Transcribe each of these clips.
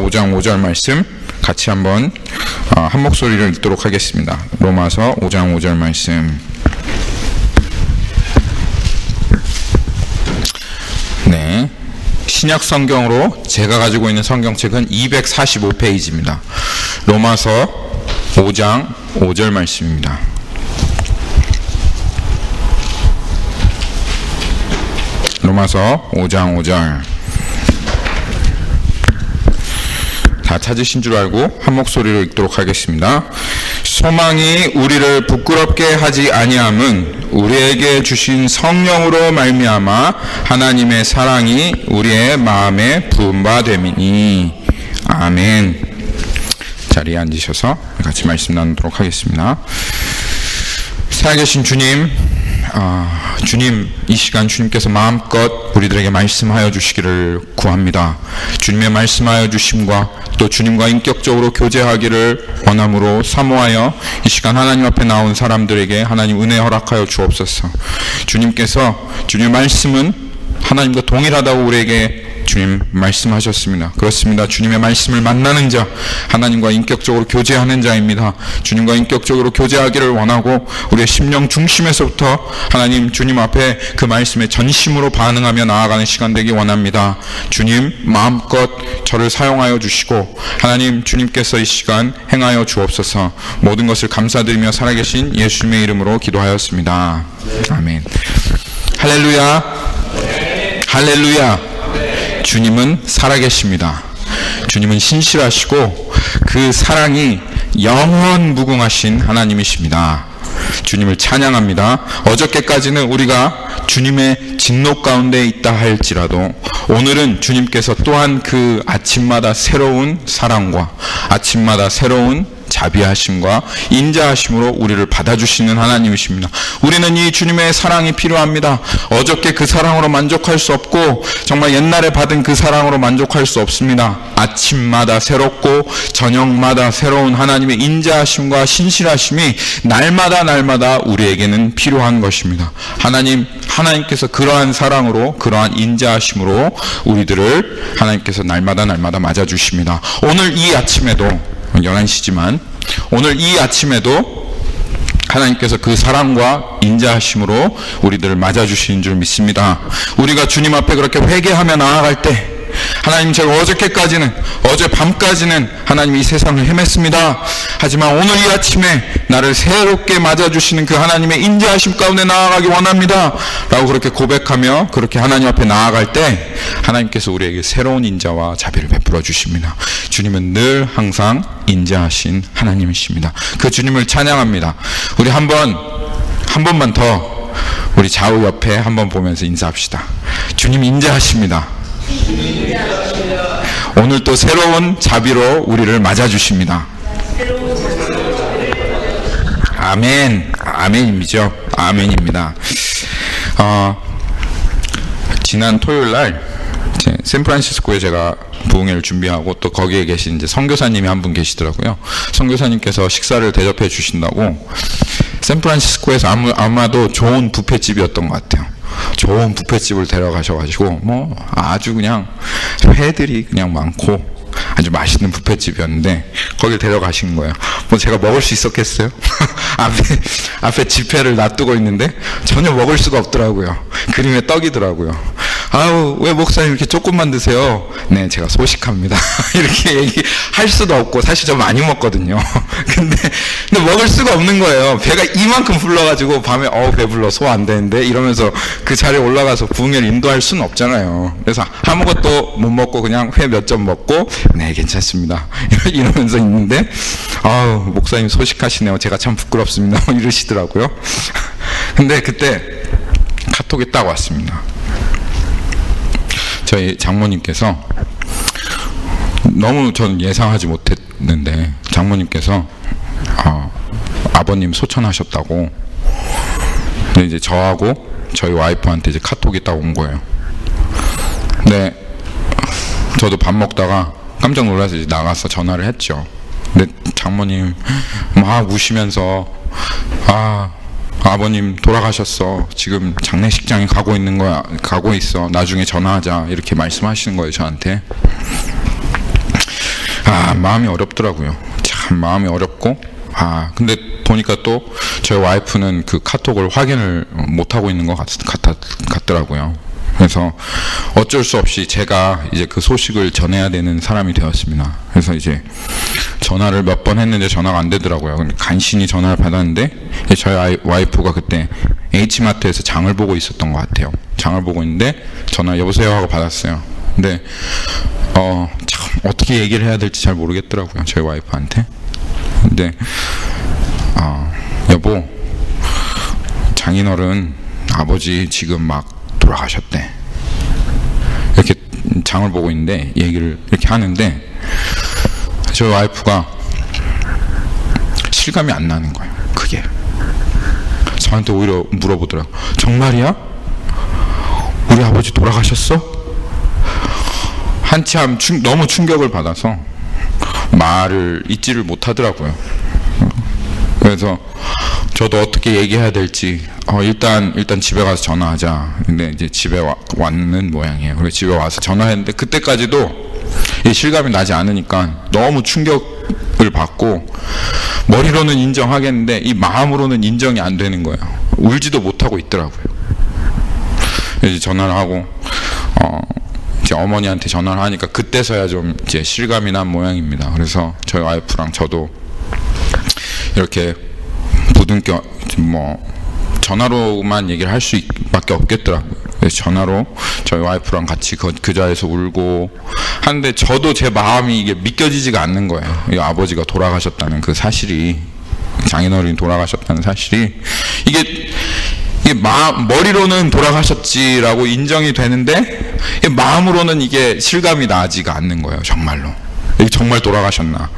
5장 5절 말씀 같이 한번 한 목소리를 읽도록 하겠습니다. 로마서 5장 5절 말씀. 네, 신약 성경으로 제가 가지고 있는 성경책은 245페이지입니다. 로마서 5장 5절 말씀입니다. 로마서 5장 5절. 다 찾으신 줄 알고 한 목소리로 읽도록 하겠습니다. 소망이 우리를 부끄럽게 하지 아니함은 우리에게 주신 성령으로 말미암아 하나님의 사랑이 우리의 마음에 부은 바 됨이니. 아멘. 자리에 앉으셔서 같이 말씀 나누도록 하겠습니다. 살아계신 주님, 주님, 이 시간 주님께서 마음껏 우리들에게 말씀하여 주시기를 구합니다. 주님의 말씀하여 주심과 또 주님과 인격적으로 교제하기를 원함으로 사모하여 이 시간 하나님 앞에 나온 사람들에게 하나님 은혜 허락하여 주옵소서. 주님께서 주님의 말씀은 하나님과 동일하다고 우리에게 주님 말씀하셨습니다. 그렇습니다. 주님의 말씀을 만나는 자, 하나님과 인격적으로 교제하는 자입니다. 주님과 인격적으로 교제하기를 원하고 우리의 심령 중심에서부터 하나님 주님 앞에 그 말씀에 전심으로 반응하며 나아가는 시간 되기 원합니다. 주님 마음껏 저를 사용하여 주시고 하나님 주님께서 이 시간 행하여 주옵소서. 모든 것을 감사드리며 살아계신 예수님의 이름으로 기도하였습니다. 아멘. 할렐루야. 할렐루야. 주님은 살아계십니다. 주님은 신실하시고 그 사랑이 영원 무궁하신 하나님이십니다. 주님을 찬양합니다. 어저께까지는 우리가 주님의 진노 가운데 있다 할지라도 오늘은 주님께서 또한 그 아침마다 새로운 사랑과 아침마다 새로운 자비하심과 인자하심으로 우리를 받아주시는 하나님이십니다. 우리는 이 주님의 사랑이 필요합니다. 어저께 그 사랑으로 만족할 수 없고 정말 옛날에 받은 그 사랑으로 만족할 수 없습니다. 아침마다 새롭고 저녁마다 새로운 하나님의 인자하심과 신실하심이 날마다 우리에게는 필요한 것입니다. 하나님께서 그러한 사랑으로 그러한 인자하심으로 우리들을 하나님께서 날마다 맞아주십니다. 오늘 이 아침에도 11시지만 오늘 이 아침에도 하나님께서 그 사랑과 인자하심으로 우리들을 맞아주시는 줄 믿습니다. 우리가 주님 앞에 그렇게 회개하며 나아갈 때 하나님, 제가 어젯밤까지는 하나님 이 세상을 헤맸습니다. 하지만 오늘 이 아침에 나를 새롭게 맞아주시는 그 하나님의 인자하심 가운데 나아가기 원합니다 라고 그렇게 고백하며 그렇게 하나님 앞에 나아갈 때 하나님께서 우리에게 새로운 인자와 자비를 베풀어 주십니다. 주님은 늘 항상 인자하신 하나님이십니다. 그 주님을 찬양합니다. 우리 한 번만 더 우리 좌우 옆에 한번 보면서 인사합시다. 주님 인자하십니다. 오늘 또 새로운 자비로 우리를 맞아주십니다. 아멘. 아멘이죠. 아멘입니다. 지난 토요일날 샌프란시스코에 제가 부흥회를 준비하고 또 거기에 계신 이제 선교사님이 한 분 계시더라고요. 선교사님께서 식사를 대접해 주신다고 샌프란시스코에서 아마도 좋은 뷔페집이었던 것 같아요. 좋은 뷔페집을 데려가셔가지고 아주 그냥 회들이 그냥 많고 아주 맛있는 뷔페집이었는데 거길 데려가신 거예요. 제가 먹을 수 있었겠어요? 앞에 지폐를 놔두고 있는데 전혀 먹을 수가 없더라고요. 그림에 떡이더라고요. 아우, 왜 목사님 이렇게 조금만 드세요? 네, 제가 소식합니다. 이렇게 얘기할 수도 없고 사실 저 많이 먹거든요. 근데 먹을 수가 없는 거예요. 배가 이만큼 불러가지고 밤에 배불러 소화 안 되는데 이러면서 그 자리에 올라가서 부흥회를 인도할 수는 없잖아요. 그래서 아무것도 못 먹고 그냥 회 몇 점 먹고 네, 괜찮습니다 이러면서 있는데 아우, 목사님 소식하시네요. 제가 참 부끄럽습니다 이러시더라고요. 근데 그때 카톡이 딱 왔습니다. 저희 장모님께서 너무 전 예상하지 못했는데 장모님께서 아버님 소천하셨다고. 근데 이제 저하고 저희 와이프한테 이제 카톡이 딱 온 거예요. 근데 저도 밥 먹다가 깜짝 놀라서 이제 나가서 전화를 했죠. 근데 장모님 막 우시면서 아버님 돌아가셨어. 지금 장례식장에 가고 있어. 나중에 전화하자. 이렇게 말씀하시는 거예요, 저한테. 마음이 어렵더라고요. 참 마음이 어렵고, 근데 보니까 또 저희 와이프는 그 카톡을 확인을 못하고 있는 것 같더라고요. 그래서 어쩔 수 없이 제가 이제 그 소식을 전해야 되는 사람이 되었습니다. 그래서 이제 전화를 몇 번 했는데 전화가 안 되더라고요. 간신히 전화를 받았는데 저희 와이프가 그때 H마트에서 장을 보고 있었던 것 같아요. 장을 보고 있는데 전화 여보세요 하고 받았어요. 근데 참 어떻게 얘기를 해야 될지 잘 모르겠더라고요. 저희 와이프한테. 근데 여보, 장인어른 아버지 지금 막 돌아가셨대. 이렇게 장을 보고 있는데 얘기를 이렇게 하는데 저희 와이프가 실감이 안 나는 거예요. 그게 저한테 오히려 물어보더라고요. 정말이야? 우리 아버지 돌아가셨어? 한참 너무 충격을 받아서 말을 잊지를 못하더라고요. 그래서 저도 어떻게 얘기해야 될지 일단 집에 가서 전화하자. 근데 이제 집에 왔는 모양이에요. 그래서 집에 와서 전화했는데 그때까지도 실감이 나지 않으니까 너무 충격을 받고 머리로는 인정하겠는데 이 마음으로는 인정이 안 되는 거예요. 울지도 못하고 있더라고요. 이제 전화를 하고 이제 어머니한테 전화를 하니까 그때서야 좀 이제 실감이 난 모양입니다. 그래서 저희 와이프랑 저도 이렇게 부둥켜 전화로만 얘기를 할 수밖에 없겠더라고요. 그래서 전화로 저희 와이프랑 같이 그 자리에서 울고 하는데 저도 제 마음이 이게 믿겨지지가 않는 거예요. 이 아버지가 돌아가셨다는 그 사실이, 장인어른이 돌아가셨다는 사실이 이게 머리로는 돌아가셨지라고 인정이 되는데 마음으로는 이게 실감이 나지가 않는 거예요. 정말로 이게 정말 돌아가셨나.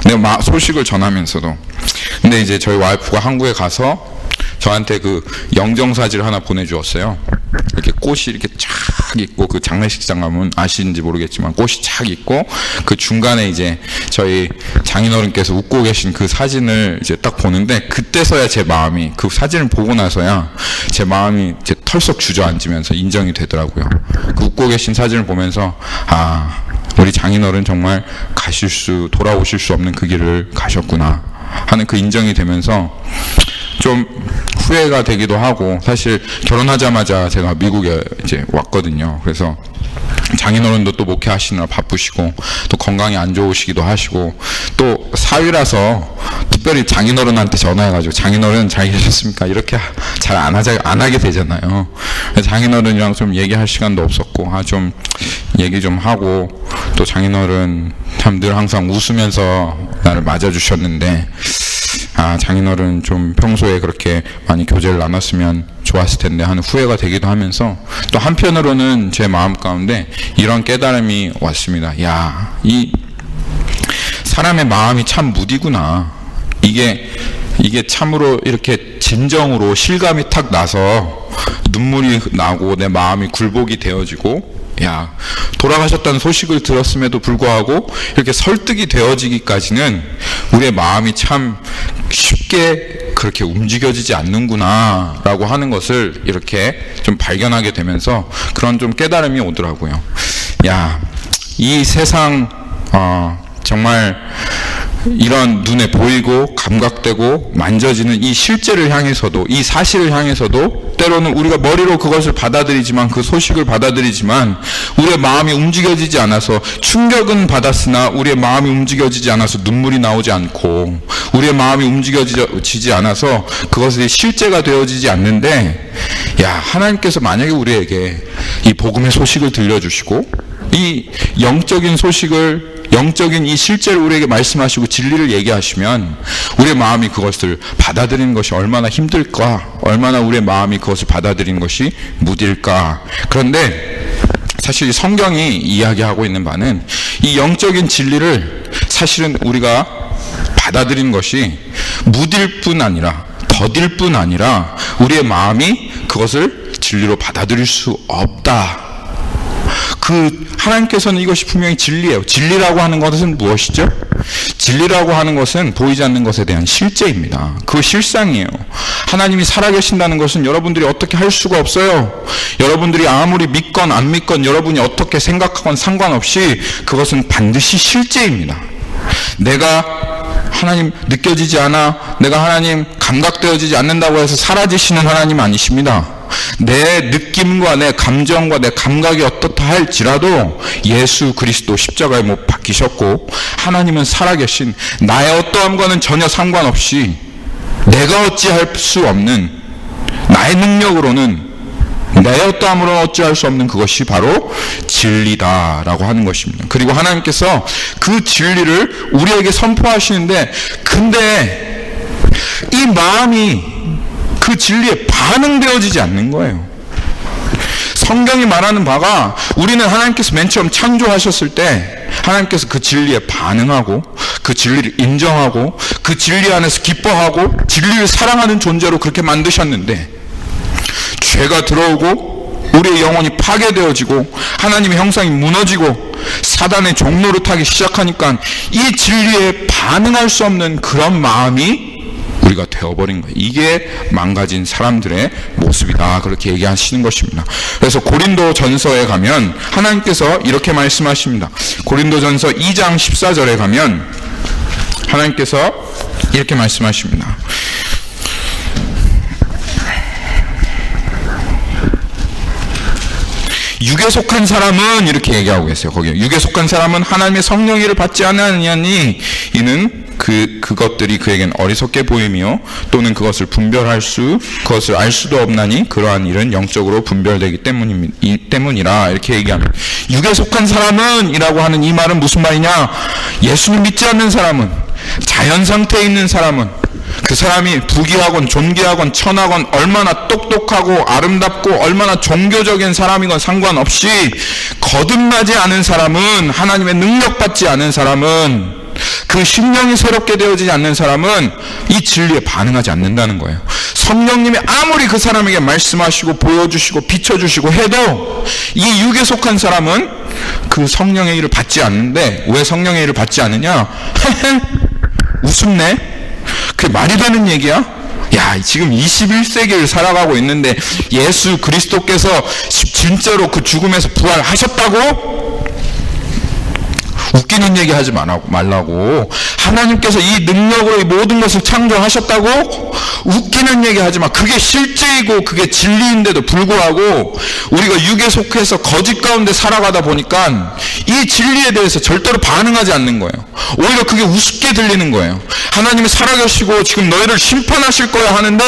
내가 소식을 전하면서도. 근데 이제 저희 와이프가 한국에 가서 저한테 그 영정사진을 하나 보내주었어요. 이렇게 꽃이 이렇게 쫙 있고, 그 장례식장 가면 아시는지 모르겠지만 꽃이 쫙 있고 그 중간에 이제 저희 장인어른께서 웃고 계신 그 사진을 이제 딱 보는데 그때서야 제 마음이, 그 사진을 보고 나서야 제 마음이 이제 털썩 주저앉으면서 인정이 되더라고요. 그 웃고 계신 사진을 보면서 우리 장인어른 정말 돌아오실 수 없는 그 길을 가셨구나 하는 그 인정이 되면서 좀 후회가 되기도 하고, 사실 결혼하자마자 제가 미국에 이제 왔거든요. 그래서 장인어른도 또 목회하시느라 바쁘시고 또 건강이 안 좋으시기도 하시고 또 사위라서 특별히 장인어른한테 전화해가지고 장인어른 잘 계셨습니까? 이렇게 잘 안 하게 되잖아요. 장인어른이랑 좀 얘기할 시간도 없었고 좀 얘기 좀 하고, 또 장인어른 참 늘 항상 웃으면서 나를 맞아주셨는데 장인어른 좀 평소에 그렇게 많이 교제를 나눴으면 좋았을 텐데 하는 후회가 되기도 하면서, 또 한편으로는 제 마음 가운데 이런 깨달음이 왔습니다. 이 사람의 마음이 참 무디구나. 이게 참으로 이렇게 진정으로 실감이 탁 나서 눈물이 나고 내 마음이 굴복이 되어지고, 돌아가셨다는 소식을 들었음에도 불구하고 이렇게 설득이 되어지기까지는 우리의 마음이 참 쉽게 그렇게 움직여지지 않는구나 라고 하는 것을 이렇게 좀 발견하게 되면서 그런 좀 깨달음이 오더라고요. 이 세상 정말 이런 눈에 보이고 감각되고 만져지는 이 실제를 향해서도, 이 사실을 향해서도 때로는 우리가 머리로 그것을 받아들이지만, 그 소식을 받아들이지만 우리의 마음이 움직여지지 않아서, 충격은 받았으나 우리의 마음이 움직여지지 않아서 눈물이 나오지 않고, 우리의 마음이 움직여지지 않아서 그것이 실제가 되어지지 않는데, 하나님께서 만약에 우리에게 이 복음의 소식을 들려주시고 이 영적인 이 실제를 우리에게 말씀하시고 진리를 얘기하시면 우리의 마음이 그것을 받아들이는 것이 얼마나 힘들까, 얼마나 우리의 마음이 그것을 받아들이는 것이 무딜까. 그런데 사실 성경이 이야기하고 있는 바는 이 영적인 진리를 사실은 우리가 받아들이는 것이 무딜 뿐 아니라, 더딜 뿐 아니라 우리의 마음이 그것을 진리로 받아들일 수 없다. 하나님께서는 이것이 분명히 진리예요. 진리라고 하는 것은 무엇이죠? 진리라고 하는 것은 보이지 않는 것에 대한 실제입니다. 그 실상이에요. 하나님이 살아계신다는 것은 여러분들이 어떻게 할 수가 없어요. 여러분들이 아무리 믿건 안 믿건, 여러분이 어떻게 생각하건 상관없이 그것은 반드시 실제입니다. 내가 하나님 느껴지지 않아, 내가 하나님 감각되어지지 않는다고 해서 사라지시는 하나님 아니십니다. 내 느낌과 내 감정과 내 감각이 어떻다 할지라도 예수 그리스도 십자가에 못 박히셨고 하나님은 살아계신 나의 어떠함과는 전혀 상관없이 내가 어찌할 수 없는, 나의 능력으로는 내 어떠함으로는 어찌할 수 없는 그것이 바로 진리다라고 하는 것입니다. 그리고 하나님께서 그 진리를 우리에게 선포하시는데, 근데 이 마음이 그 진리에 반응되어지지 않는 거예요. 성경이 말하는 바가, 우리는 하나님께서 맨 처음 창조하셨을 때 하나님께서 그 진리에 반응하고 그 진리를 인정하고 그 진리 안에서 기뻐하고 진리를 사랑하는 존재로 그렇게 만드셨는데, 죄가 들어오고 우리의 영혼이 파괴되어지고 하나님의 형상이 무너지고 사단의 종로를 타기 시작하니까 이 진리에 반응할 수 없는 그런 마음이 우리가 되어버린 거예요. 이게 망가진 사람들의 모습이다, 그렇게 얘기하시는 것입니다. 그래서 고린도 전서에 가면 하나님께서 이렇게 말씀하십니다. 고린도 전서 2장 14절에 가면 하나님께서 이렇게 말씀하십니다. 육에 속한 사람은, 이렇게 얘기하고 계세요. 거기에 육에 속한 사람은 하나님의 성령의를 받지 않느냐니 이는 그것들이 그에겐 어리석게 보이며 또는 그것을 알 수도 없나니 그러한 일은 영적으로 분별되기 때문이라, 이렇게 얘기합니다. 육에 속한 사람은 이라고 하는 이 말은 무슨 말이냐? 예수님 믿지 않는 사람은, 자연 상태에 있는 사람은, 그 사람이 부귀하건 존귀하건 천하건 얼마나 똑똑하고 아름답고 얼마나 종교적인 사람이건 상관없이 거듭나지 않은 사람은, 하나님의 능력받지 않은 사람은, 그 심령이 새롭게 되어지지 않는 사람은 이 진리에 반응하지 않는다는 거예요. 성령님이 아무리 그 사람에게 말씀하시고 보여주시고 비춰주시고 해도 이 육에 속한 사람은 그 성령의 일을 받지 않는데, 왜 성령의 일을 받지 않느냐? 우습네? 그게 말이 되는 얘기야? 야, 지금 21세기를 살아가고 있는데 예수 그리스도께서 진짜로 그 죽음에서 부활하셨다고? 웃기는 얘기 하지 말라고. 하나님께서 이 능력으로 이 모든 것을 창조하셨다고? 웃기는 얘기 하지 마. 그게 실제이고 그게 진리인데도 불구하고 우리가 육에 속해서 거짓 가운데 살아가다 보니까 이 진리에 대해서 절대로 반응하지 않는 거예요. 오히려 그게 우습게 들리는 거예요. 하나님이 살아계시고 지금 너희를 심판하실 거야 하는데,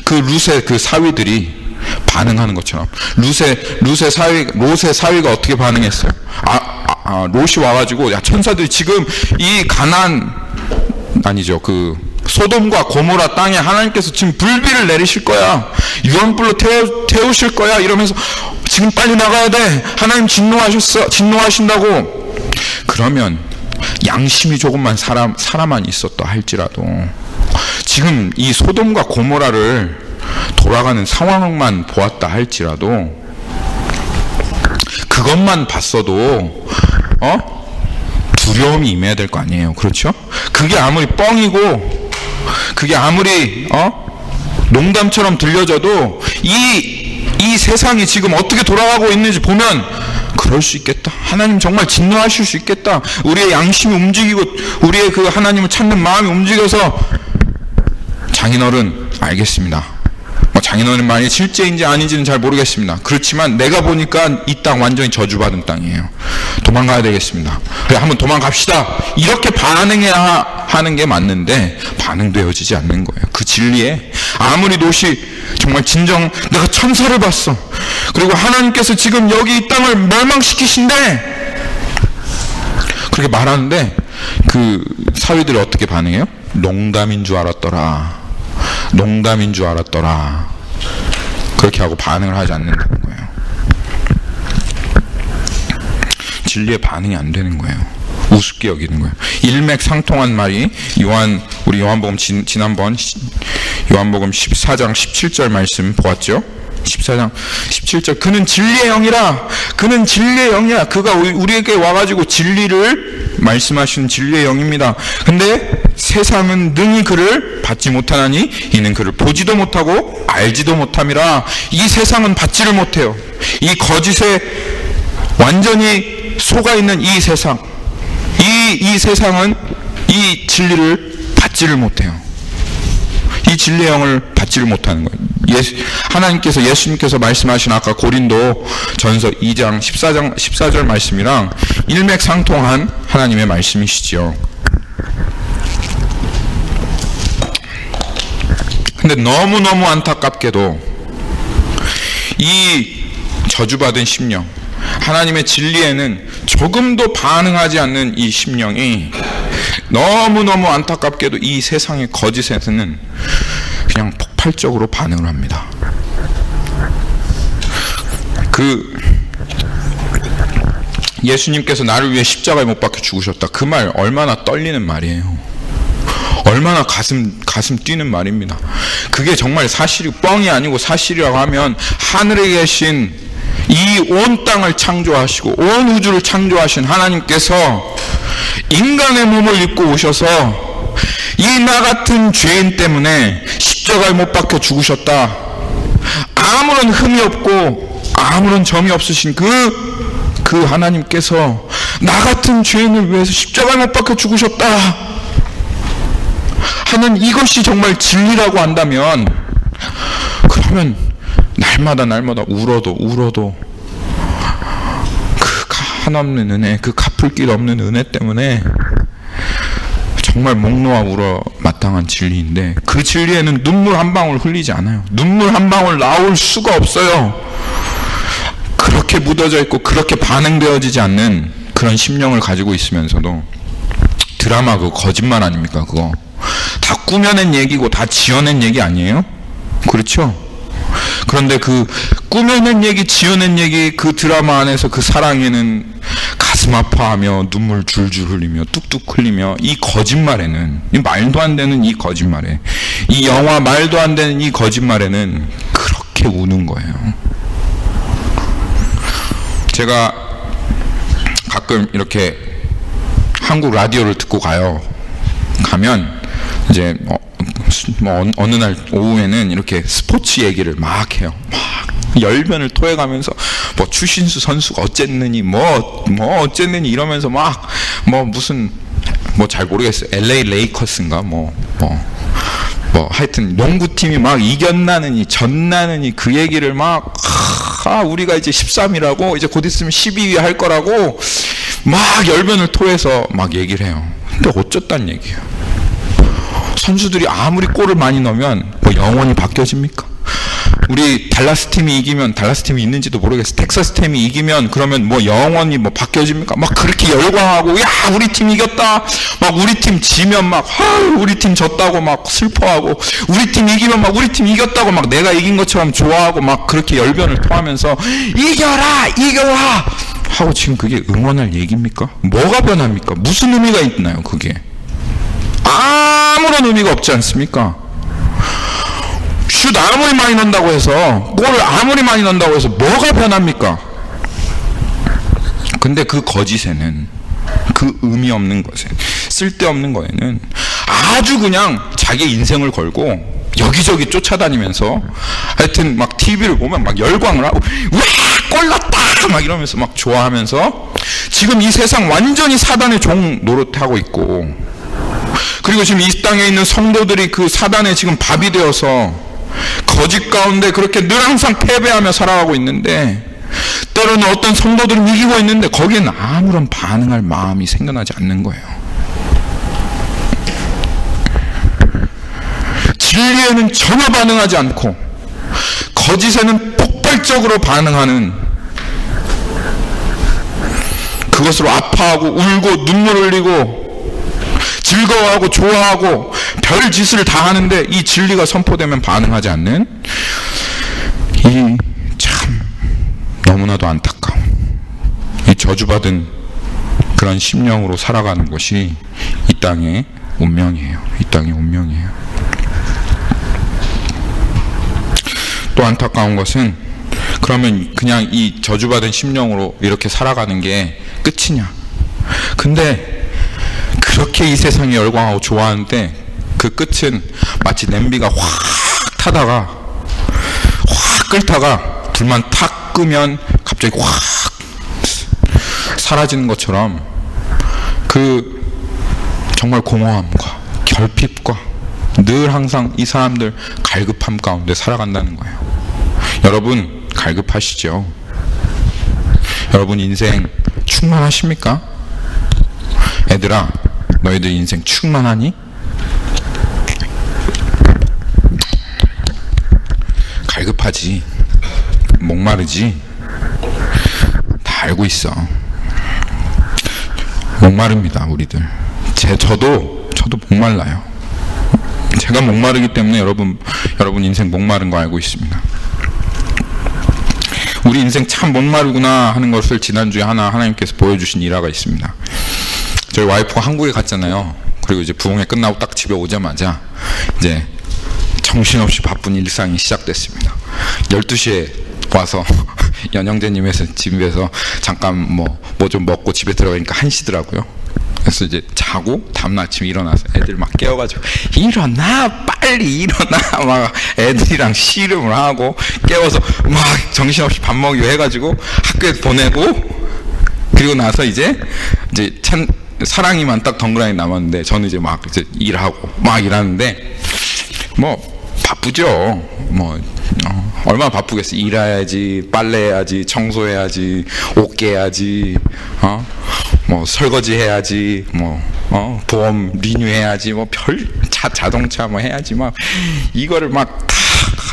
그 룻의 그 사위들이 반응하는 것처럼, 롯의 사위가 어떻게 반응했어요? 롯이 와가지고, 야, 천사들이 지금 이 그 소돔과 고모라 땅에 하나님께서 지금 불비를 내리실 거야, 유황불로 태우실 거야, 이러면서 지금 빨리 나가야 돼, 하나님 진노하신다고. 그러면 양심이 조금만 살아만 있었다 할지라도 지금 이 소돔과 고모라를 돌아가는 상황만 보았다 할지라도 그것만 봤어도 두려움이 임해야 될 거 아니에요. 그렇죠? 그게 아무리 뻥이고 그게 아무리 농담처럼 들려져도 이 세상이 지금 어떻게 돌아가고 있는지 보면 그럴 수 있겠다. 하나님 정말 진노하실 수 있겠다. 우리의 양심이 움직이고 우리의 그 하나님을 찾는 마음이 움직여서, 장인어른 알겠습니다. 장인어른 말이 실제인지 아닌지는 잘 모르겠습니다. 그렇지만 내가 보니까 이 땅 완전히 저주받은 땅이에요. 도망가야 되겠습니다. 그래, 한번 도망갑시다. 이렇게 반응해야 하는 게 맞는데 반응되어지지 않는 거예요. 그 진리에 아무리 롯이 정말 진정 내가 천사를 봤어, 그리고 하나님께서 지금 여기 이 땅을 멸망시키신대, 그렇게 말하는데 그 사위들이 어떻게 반응해요? 농담인 줄 알았더라. 농담인 줄 알았더라. 그렇게 하고 반응을 하지 않는다는 거예요. 진리에 반응이 안 되는 거예요. 우습게 여기는 거예요. 일맥상통한 말이 우리 요한복음 지난번 요한복음 14장 17절 말씀 보았죠? 14장 17절, 그는 진리의 영이라. 그는 진리의 영이야. 그가 우리에게 와가지고 진리를 말씀하시는 진리의 영입니다. 근데 세상은 능히 그를 받지 못하나니 이는 그를 보지도 못하고 알지도 못함이라. 이 세상은 받지를 못해요. 이 거짓에 완전히 속아 있는 이 세상, 이 세상은 이 진리를 받지를 못해요. 이 진리의 영을 받지를 못하는 거예요. 하나님께서, 예수님께서 말씀하신 아까 고린도 전서 2장 14절 말씀이랑 일맥상통한 하나님의 말씀이시죠. 근데 너무너무 안타깝게도 이 저주받은 심령, 하나님의 진리에는 조금도 반응하지 않는 이 심령이 너무너무 안타깝게도 이 세상의 거짓에서는 그냥 폭발적으로 반응을 합니다. 예수님께서 나를 위해 십자가에 못 박혀 죽으셨다. 그 말 얼마나 떨리는 말이에요. 얼마나 가슴 뛰는 말입니다. 그게 정말 뻥이 아니고 사실이라고 하면 하늘에 계신 이 온 땅을 창조하시고 온 우주를 창조하신 하나님께서 인간의 몸을 입고 오셔서 이 나 같은 죄인 때문에 십자가에 못 박혀 죽으셨다. 아무런 흠이 없고 아무런 점이 없으신 그 하나님께서 나 같은 죄인을 위해서 십자가에 못 박혀 죽으셨다 하는 이것이 정말 진리라고 한다면, 그러면 날마다 울어도 그 한없는 은혜, 그 갚을 길 없는 은혜 때문에 정말 목 놓아 울어 마땅한 진리인데, 그 진리에는 눈물 한 방울 흘리지 않아요. 눈물 한 방울 나올 수가 없어요. 그렇게 묻어져 있고 그렇게 반응되어지지 않는 그런 심령을 가지고 있으면서도 드라마 그 거짓말 아닙니까? 그거 다 꾸며낸 얘기고 다 지어낸 얘기 아니에요? 그렇죠? 그런데 그 꾸며낸 얘기, 지어낸 얘기, 그 드라마 안에서 그 사랑에는 가슴 아파하며 눈물 줄줄 흘리며 뚝뚝 흘리며, 이 거짓말에는, 이 말도 안 되는 이 거짓말에, 이 영화 말도 안 되는 이 거짓말에는 그렇게 우는 거예요. 제가 가끔 이렇게 한국 라디오를 듣고 가면 이제 어느 날 오후에는 이렇게 스포츠 얘기를 막 해요. 막 열변을 토해가면서 뭐 추신수 선수가 어쨌느니 뭐 어쨌느니 이러면서 막 무슨 잘 모르겠어요. LA 레이커스인가 하여튼 농구팀이 막 이겼나느니 졌나느니 그 얘기를 막 우리가 이제 13위라고 이제 곧 있으면 12위 할 거라고 막 열변을 토해서 막 얘기를 해요. 근데 어쩌단 얘기예요. 선수들이 아무리 골을 많이 넣으면 영원히 바뀌어집니까? 우리 달라스 팀이 이기면, 달라스 팀이 있는지도 모르겠어. 텍사스 팀이 이기면 그러면 영원히 바뀌어집니까? 막 그렇게 열광하고, 야 우리 팀 이겼다. 막 우리 팀 지면 막 우리 팀 졌다고 막 슬퍼하고, 우리 팀 이기면 막 우리 팀 이겼다고 막 내가 이긴 것처럼 좋아하고 막 그렇게 열변을 토하면서 이겨라 하고, 지금 그게 응원할 얘기입니까? 뭐가 변합니까? 무슨 의미가 있나요? 그게 아무런 의미가 없지 않습니까? 슛 아무리 많이 넣는다고 해서, 골을 아무리 많이 넣는다고 해서 뭐가 변합니까? 근데 그 거짓에는, 그 의미 없는 것에, 쓸데없는 거에는 아주 그냥 자기 인생을 걸고 여기저기 쫓아다니면서, 하여튼 막 TV를 보면 막 열광을 하고, 와 골 넣었다 막 이러면서 막 좋아하면서, 지금 이 세상 완전히 사단의 종 노릇하고 있고, 그리고 지금 이 땅에 있는 성도들이 그 사단의 지금 밥이 되어서 거짓 가운데 그렇게 늘 항상 패배하며 살아가고 있는데, 때로는 어떤 성도들은 이기고 있는데 거기에는 아무런 반응할 마음이 생겨나지 않는 거예요. 진리에는 전혀 반응하지 않고 거짓에는 폭발적으로 반응하는, 그것으로 아파하고 울고 눈물 흘리고 즐거워하고 좋아하고 별 짓을 다 하는데, 이 진리가 선포되면 반응하지 않는, 이 참 너무나도 안타까운 이 저주받은 그런 심령으로 살아가는 것이 이 땅의 운명이에요. 이 땅의 운명이에요. 또 안타까운 것은, 그러면 그냥 이 저주받은 심령으로 이렇게 살아가는 게 끝이냐? 근데 그렇게 이 세상에 열광하고 좋아하는데 그 끝은 마치 냄비가 확 타다가 확 끓다가 불만 탁 끄면 갑자기 확 사라지는 것처럼, 그 정말 공허함과 결핍과 늘 항상 이 사람들 갈급함 가운데 살아간다는 거예요. 여러분 갈급하시죠? 여러분 인생 충만하십니까? 애들아, 너희들 인생 충만하니? 갈급하지, 목마르지, 다 알고 있어. 목마릅니다, 우리들. 저도 목말라요. 제가 목마르기 때문에 여러분 인생 목마른 거 알고 있습니다. 우리 인생 참 목마르구나 하는 것을 지난주에 하나님께서 보여주신 일화가 있습니다. 저희 와이프가 한국에 갔잖아요. 그리고 이제 부흥회 끝나고 딱 집에 오자마자 이제 정신없이 바쁜 일상이 시작됐습니다. 12시에 와서 연영재님에서 집에서 잠깐 뭐 좀 먹고 집에 들어가니까 1시더라고요. 그래서 이제 자고 다음날 아침에 일어나서 애들 막 깨워가지고 일어나, 빨리 일어나, 막 애들이랑 씨름을 하고 깨워서 막 정신없이 밥 먹이고 해가지고 학교에 보내고, 그리고 나서 이제 사랑이만 딱 덩그러니 남았는데 저는 이제 막 이제 일하고 막 일하는데 뭐 바쁘죠. 뭐 얼마나 바쁘겠어. 일해야지, 빨래해야지, 청소해야지, 옷 깨야지, 뭐 설거지 해야지, 보험 리뉴해야지, 뭐 자동차 뭐 해야지, 막 이거를 막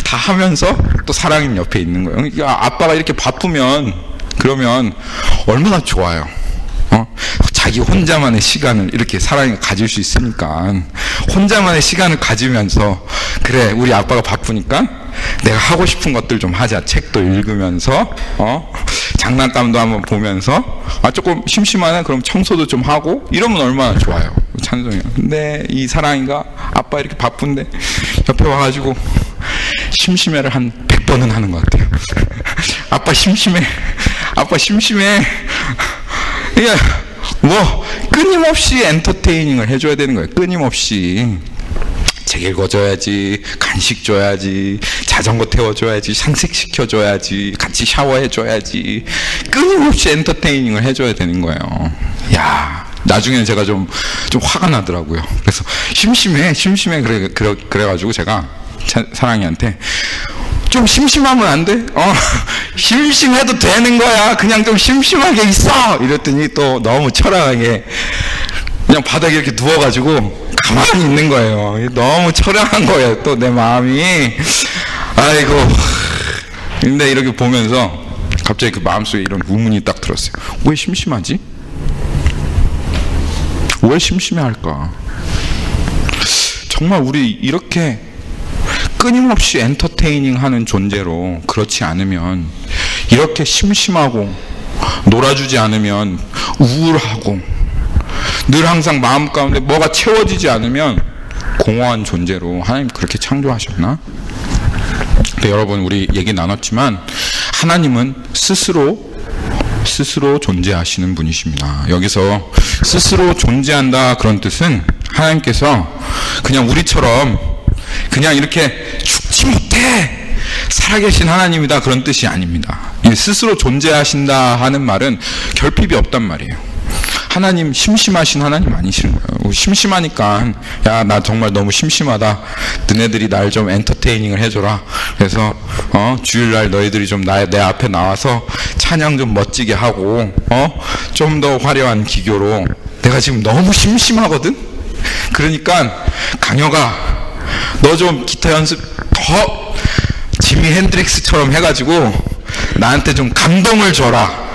다 하면서 또 사랑님 옆에 있는 거예요. 그러니까 아빠가 이렇게 바쁘면 그러면 얼마나 좋아요. 자기 혼자만의 시간을 이렇게 사랑이 가질 수 있으니까 혼자만의 시간을 가지면서, 그래 우리 아빠가 바쁘니까 내가 하고 싶은 것들 좀 하자. 책도 읽으면서 장난감도 한번 보면서, 조금 심심하네 그럼 청소도 좀 하고, 이러면 얼마나 좋아요. 찬송이요. 근데 이 사랑이가 아빠 이렇게 바쁜데 옆에 와가지고 심심해를 한 100번은 하는 것 같아요. 아빠 심심해, 아빠 심심해. 이게 뭐 끊임없이 엔터테이닝을 해줘야 되는 거예요. 끊임없이 책 읽어줘야지, 간식 줘야지, 자전거 태워줘야지, 산책시켜줘야지, 같이 샤워해줘야지, 끊임없이 엔터테이닝을 해줘야 되는 거예요. 야, 나중에는 제가 좀 화가 나더라고요. 그래서 심심해 그래가지고 제가 사랑이한테 좀 심심하면 안 돼? 심심해도 되는 거야. 그냥 좀 심심하게 있어. 이랬더니 또 너무 처량하게 그냥 바닥에 이렇게 누워가지고 가만히 있는 거예요. 너무 처량한 거예요. 또 내 마음이. 아이고. 근데 이렇게 보면서 갑자기 그 마음속에 이런 의문이 딱 들었어요. 왜 심심하지? 왜 심심해할까? 정말 우리 이렇게 끊임없이 엔터테이닝 하는 존재로 그렇지 않으면, 이렇게 심심하고 놀아주지 않으면 우울하고 늘 항상 마음 가운데 뭐가 채워지지 않으면 공허한 존재로 하나님 그렇게 창조하셨나? 근데 여러분, 우리 얘기 나눴지만 하나님은 스스로 존재하시는 분이십니다. 여기서 스스로 존재한다 그런 뜻은 하나님께서 그냥 우리처럼 그냥 이렇게 죽지 못해 살아계신 하나님이다 그런 뜻이 아닙니다. 스스로 존재하신다 하는 말은 결핍이 없단 말이에요. 하나님 심심하신 하나님 아니시는 거예요. 심심하니까 야, 나 정말 너무 심심하다. 너네들이 날 좀 엔터테이닝을 해줘라. 그래서 주일날 너희들이 좀 내 앞에 나와서 찬양 좀 멋지게 하고 좀 더 화려한 기교로, 내가 지금 너무 심심하거든. 그러니까 강혁아, 너 좀 기타 연습 더 지미 핸드릭스처럼 해가지고 나한테 좀 감동을 줘라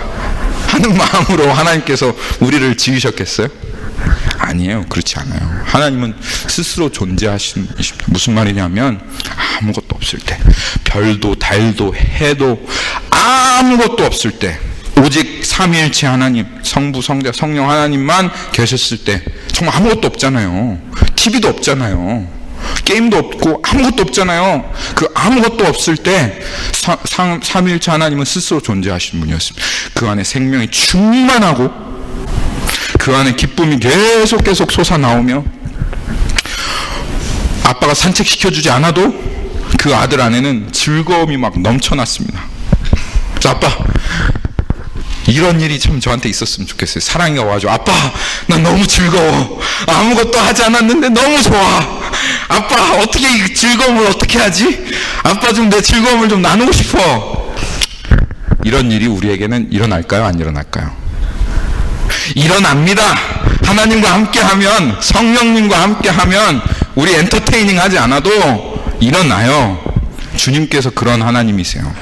하는 마음으로 하나님께서 우리를 지으셨겠어요? 아니에요. 그렇지 않아요. 하나님은 스스로 존재하시는 분이십니다. 무슨 말이냐면 아무것도 없을 때, 별도 달도 해도 아무것도 없을 때, 오직 삼위일체 하나님, 성부, 성자, 성령 하나님만 계셨을 때 정말 아무것도 없잖아요. TV도 없잖아요. 게임도 없고 아무것도 없잖아요. 그 아무것도 없을 때 삼위일체 하나님은 스스로 존재하시는 분이었습니다. 그 안에 생명이 충만하고 그 안에 기쁨이 계속 솟아나오며, 아빠가 산책시켜주지 않아도 그 아들 안에는 즐거움이 막 넘쳐났습니다. 그래서 아빠 이런 일이 참 저한테 있었으면 좋겠어요. 사랑이 와가지고, 아빠, 난 너무 즐거워. 아무것도 하지 않았는데 너무 좋아. 아빠, 어떻게 이 즐거움을 어떻게 하지? 아빠 좀 내 즐거움을 좀 나누고 싶어. 이런 일이 우리에게는 일어날까요? 안 일어날까요? 일어납니다. 하나님과 함께하면, 성령님과 함께하면 우리 엔터테이닝 하지 않아도 일어나요. 주님께서 그런 하나님이세요.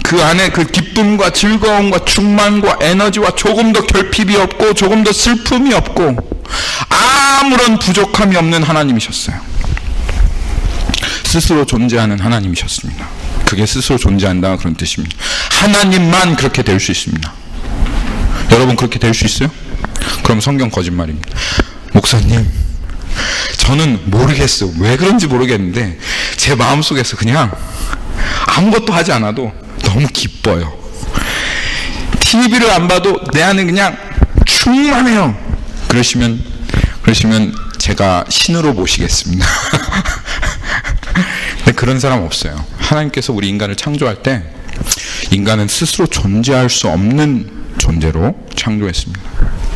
그 안에 그 기쁨과 즐거움과 충만과 에너지와 조금 더 결핍이 없고 조금 더 슬픔이 없고 아무런 부족함이 없는 하나님이셨어요. 스스로 존재하는 하나님이셨습니다. 그게 스스로 존재한다 그런 뜻입니다. 하나님만 그렇게 될 수 있습니다. 여러분 그렇게 될 수 있어요? 그럼 성경 거짓말입니다. 목사님, 저는 모르겠어요. 왜 그런지 모르겠는데 제 마음속에서 그냥 아무것도 하지 않아도 너무 기뻐요. TV를 안 봐도 내 안에 그냥 충만해요. 그러시면 제가 신으로 모시겠습니다. 근데 그런 사람 없어요. 하나님께서 우리 인간을 창조할 때 인간은 스스로 존재할 수 없는 존재로 창조했습니다.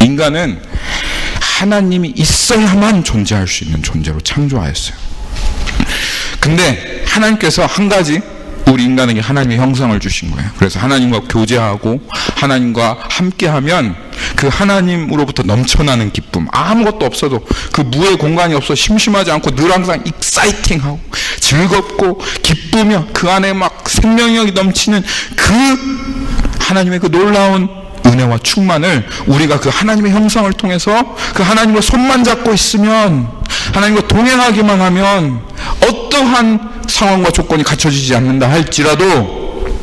인간은 하나님이 있어야만 존재할 수 있는 존재로 창조하였어요. 근데 하나님께서 한 가지 우리 인간에게 하나님의 형상을 주신 거예요. 그래서 하나님과 교제하고 하나님과 함께하면 그 하나님으로부터 넘쳐나는 기쁨, 아무것도 없어도 그 무의 공간이 없어 심심하지 않고 늘 항상 익사이팅하고 즐겁고 기쁘며 그 안에 막 생명력이 넘치는 그 하나님의 그 놀라운 은혜와 충만을 우리가 그 하나님의 형상을 통해서 그 하나님과 손만 잡고 있으면, 하나님과 동행하기만 하면 어떠한 상황과 조건이 갖춰지지 않는다 할지라도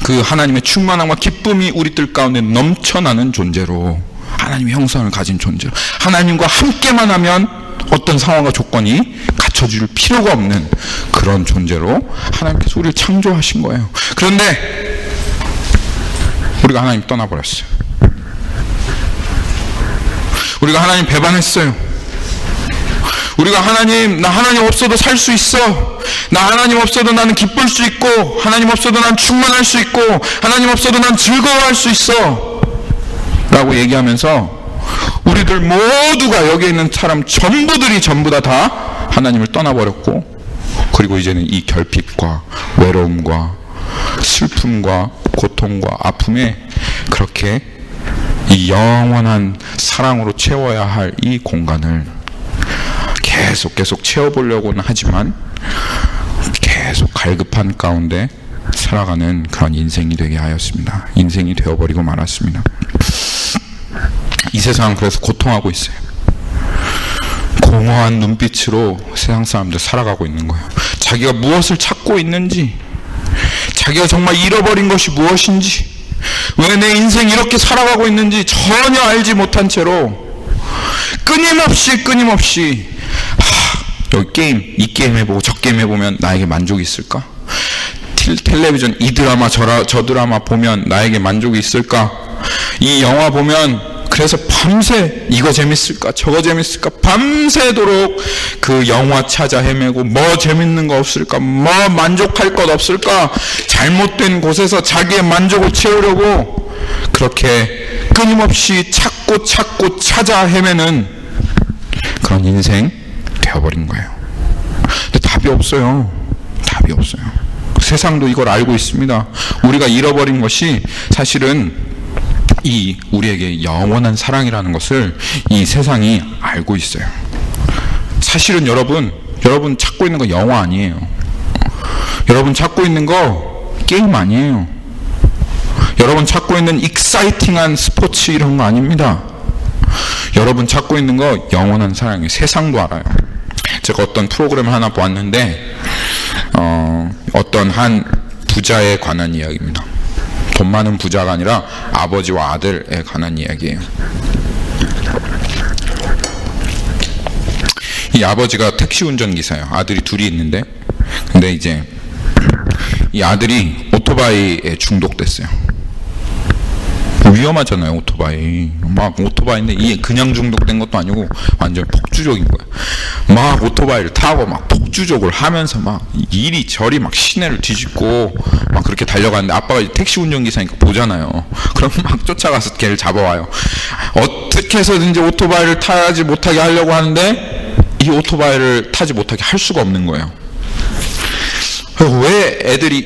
그 하나님의 충만함과 기쁨이 우리 뜰 가운데 넘쳐나는 존재로, 하나님의 형상을 가진 존재로, 하나님과 함께만 하면 어떤 상황과 조건이 갖춰질 필요가 없는 그런 존재로 하나님께서 우리를 창조하신 거예요. 그런데 우리가 하나님 떠나버렸어요. 우리가 하나님 배반했어요. 우리가 하나님, 나 하나님 없어도 살 수 있어. 나 하나님 없어도 나는 기쁠 수 있고, 하나님 없어도 난 충만할 수 있고, 하나님 없어도 난 즐거워할 수 있어 라고 얘기하면서 우리들 모두가, 여기 있는 사람 전부들이 전부 다 하나님을 떠나버렸고, 그리고 이제는 이 결핍과 외로움과 슬픔과 고통과 아픔에 그렇게 이 영원한 사랑으로 채워야 할 이 공간을 계속 채워보려고는 하지만 계속 갈급한 가운데 살아가는 그런 인생이 되게 하였습니다. 인생이 되어버리고 말았습니다. 이 세상은 그래서 고통하고 있어요. 공허한 눈빛으로 세상 사람들 살아가고 있는 거예요. 자기가 무엇을 찾고 있는지, 자기가 정말 잃어버린 것이 무엇인지, 왜 내 인생이 이렇게 살아가고 있는지 전혀 알지 못한 채로 끊임없이 여기 게임, 이 게임 해보고 저 게임 해보면 나에게 만족이 있을까? 텔레비전 이 드라마 저 드라마 보면 나에게 만족이 있을까? 이 영화 보면 그래서 밤새 이거 재밌을까 저거 재밌을까 밤새도록 그 영화 찾아 헤매고 뭐 재밌는 거 없을까, 뭐 만족할 것 없을까, 잘못된 곳에서 자기의 만족을 채우려고 그렇게 끊임없이 찾고 찾아 헤매는 그런 인생 되어버린 거예요. 근데 답이 없어요. 세상도 이걸 알고 있습니다. 우리가 잃어버린 것이 사실은 이 우리에게 영원한 사랑이라는 것을 이 세상이 알고 있어요. 사실은 여러분 찾고 있는 거 영화 아니에요. 여러분 찾고 있는 거 게임 아니에요. 여러분 찾고 있는 익사이팅한 스포츠 이런 거 아닙니다. 여러분 찾고 있는 거 영원한 사랑이에요. 세상도 알아요. 제가 어떤 프로그램을 하나 보았는데 어떤 한 부자에 관한 이야기입니다. 돈 많은 부자가 아니라 아버지와 아들에 관한 이야기예요. 이 아버지가 택시 운전기사예요. 아들이 둘이 있는데, 근데 이제 이 아들이 오토바이에 중독됐어요. 위험하잖아요, 오토바이. 막 오토바이인데 이게 그냥 중독된 것도 아니고 완전 폭주족인 거예요. 막 오토바이를 타고 막 폭주족을 하면서 막 이리저리 막 시내를 뒤집고 막 그렇게 달려가는데 아빠가 택시 운전기사니까 보잖아요. 그럼 막 쫓아가서 걔를 잡아와요. 어떻게 해서든지 오토바이를 타지 못하게 하려고 하는데 이 오토바이를 타지 못하게 할 수가 없는 거예요. 왜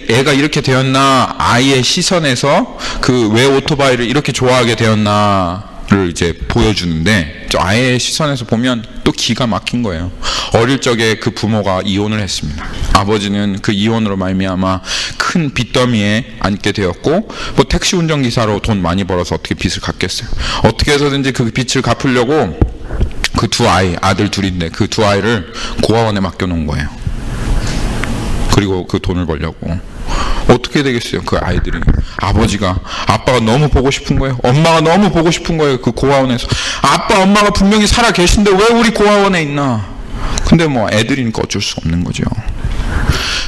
애가 이렇게 되었나, 아이의 시선에서 그 왜 오토바이를 이렇게 좋아하게 되었나를 이제 보여주는데, 저 아이의 시선에서 보면 또 기가 막힌 거예요. 어릴 적에 그 부모가 이혼을 했습니다. 아버지는 그 이혼으로 말미암아 큰 빚더미에 앉게 되었고, 뭐 택시 운전기사로 돈 많이 벌어서 어떻게 빚을 갚겠어요. 어떻게 해서든지 그 빚을 갚으려고 그 두 아이, 아들 둘인데 그 두 아이를 고아원에 맡겨놓은 거예요. 그리고 그 돈을 벌려고. 어떻게 되겠어요, 그 아이들이. 아빠가 너무 보고 싶은 거예요. 엄마가 너무 보고 싶은 거예요, 그 고아원에서. 아빠, 엄마가 분명히 살아 계신데 왜 우리 고아원에 있나. 근데 뭐 애들이니까 어쩔 수 없는 거죠.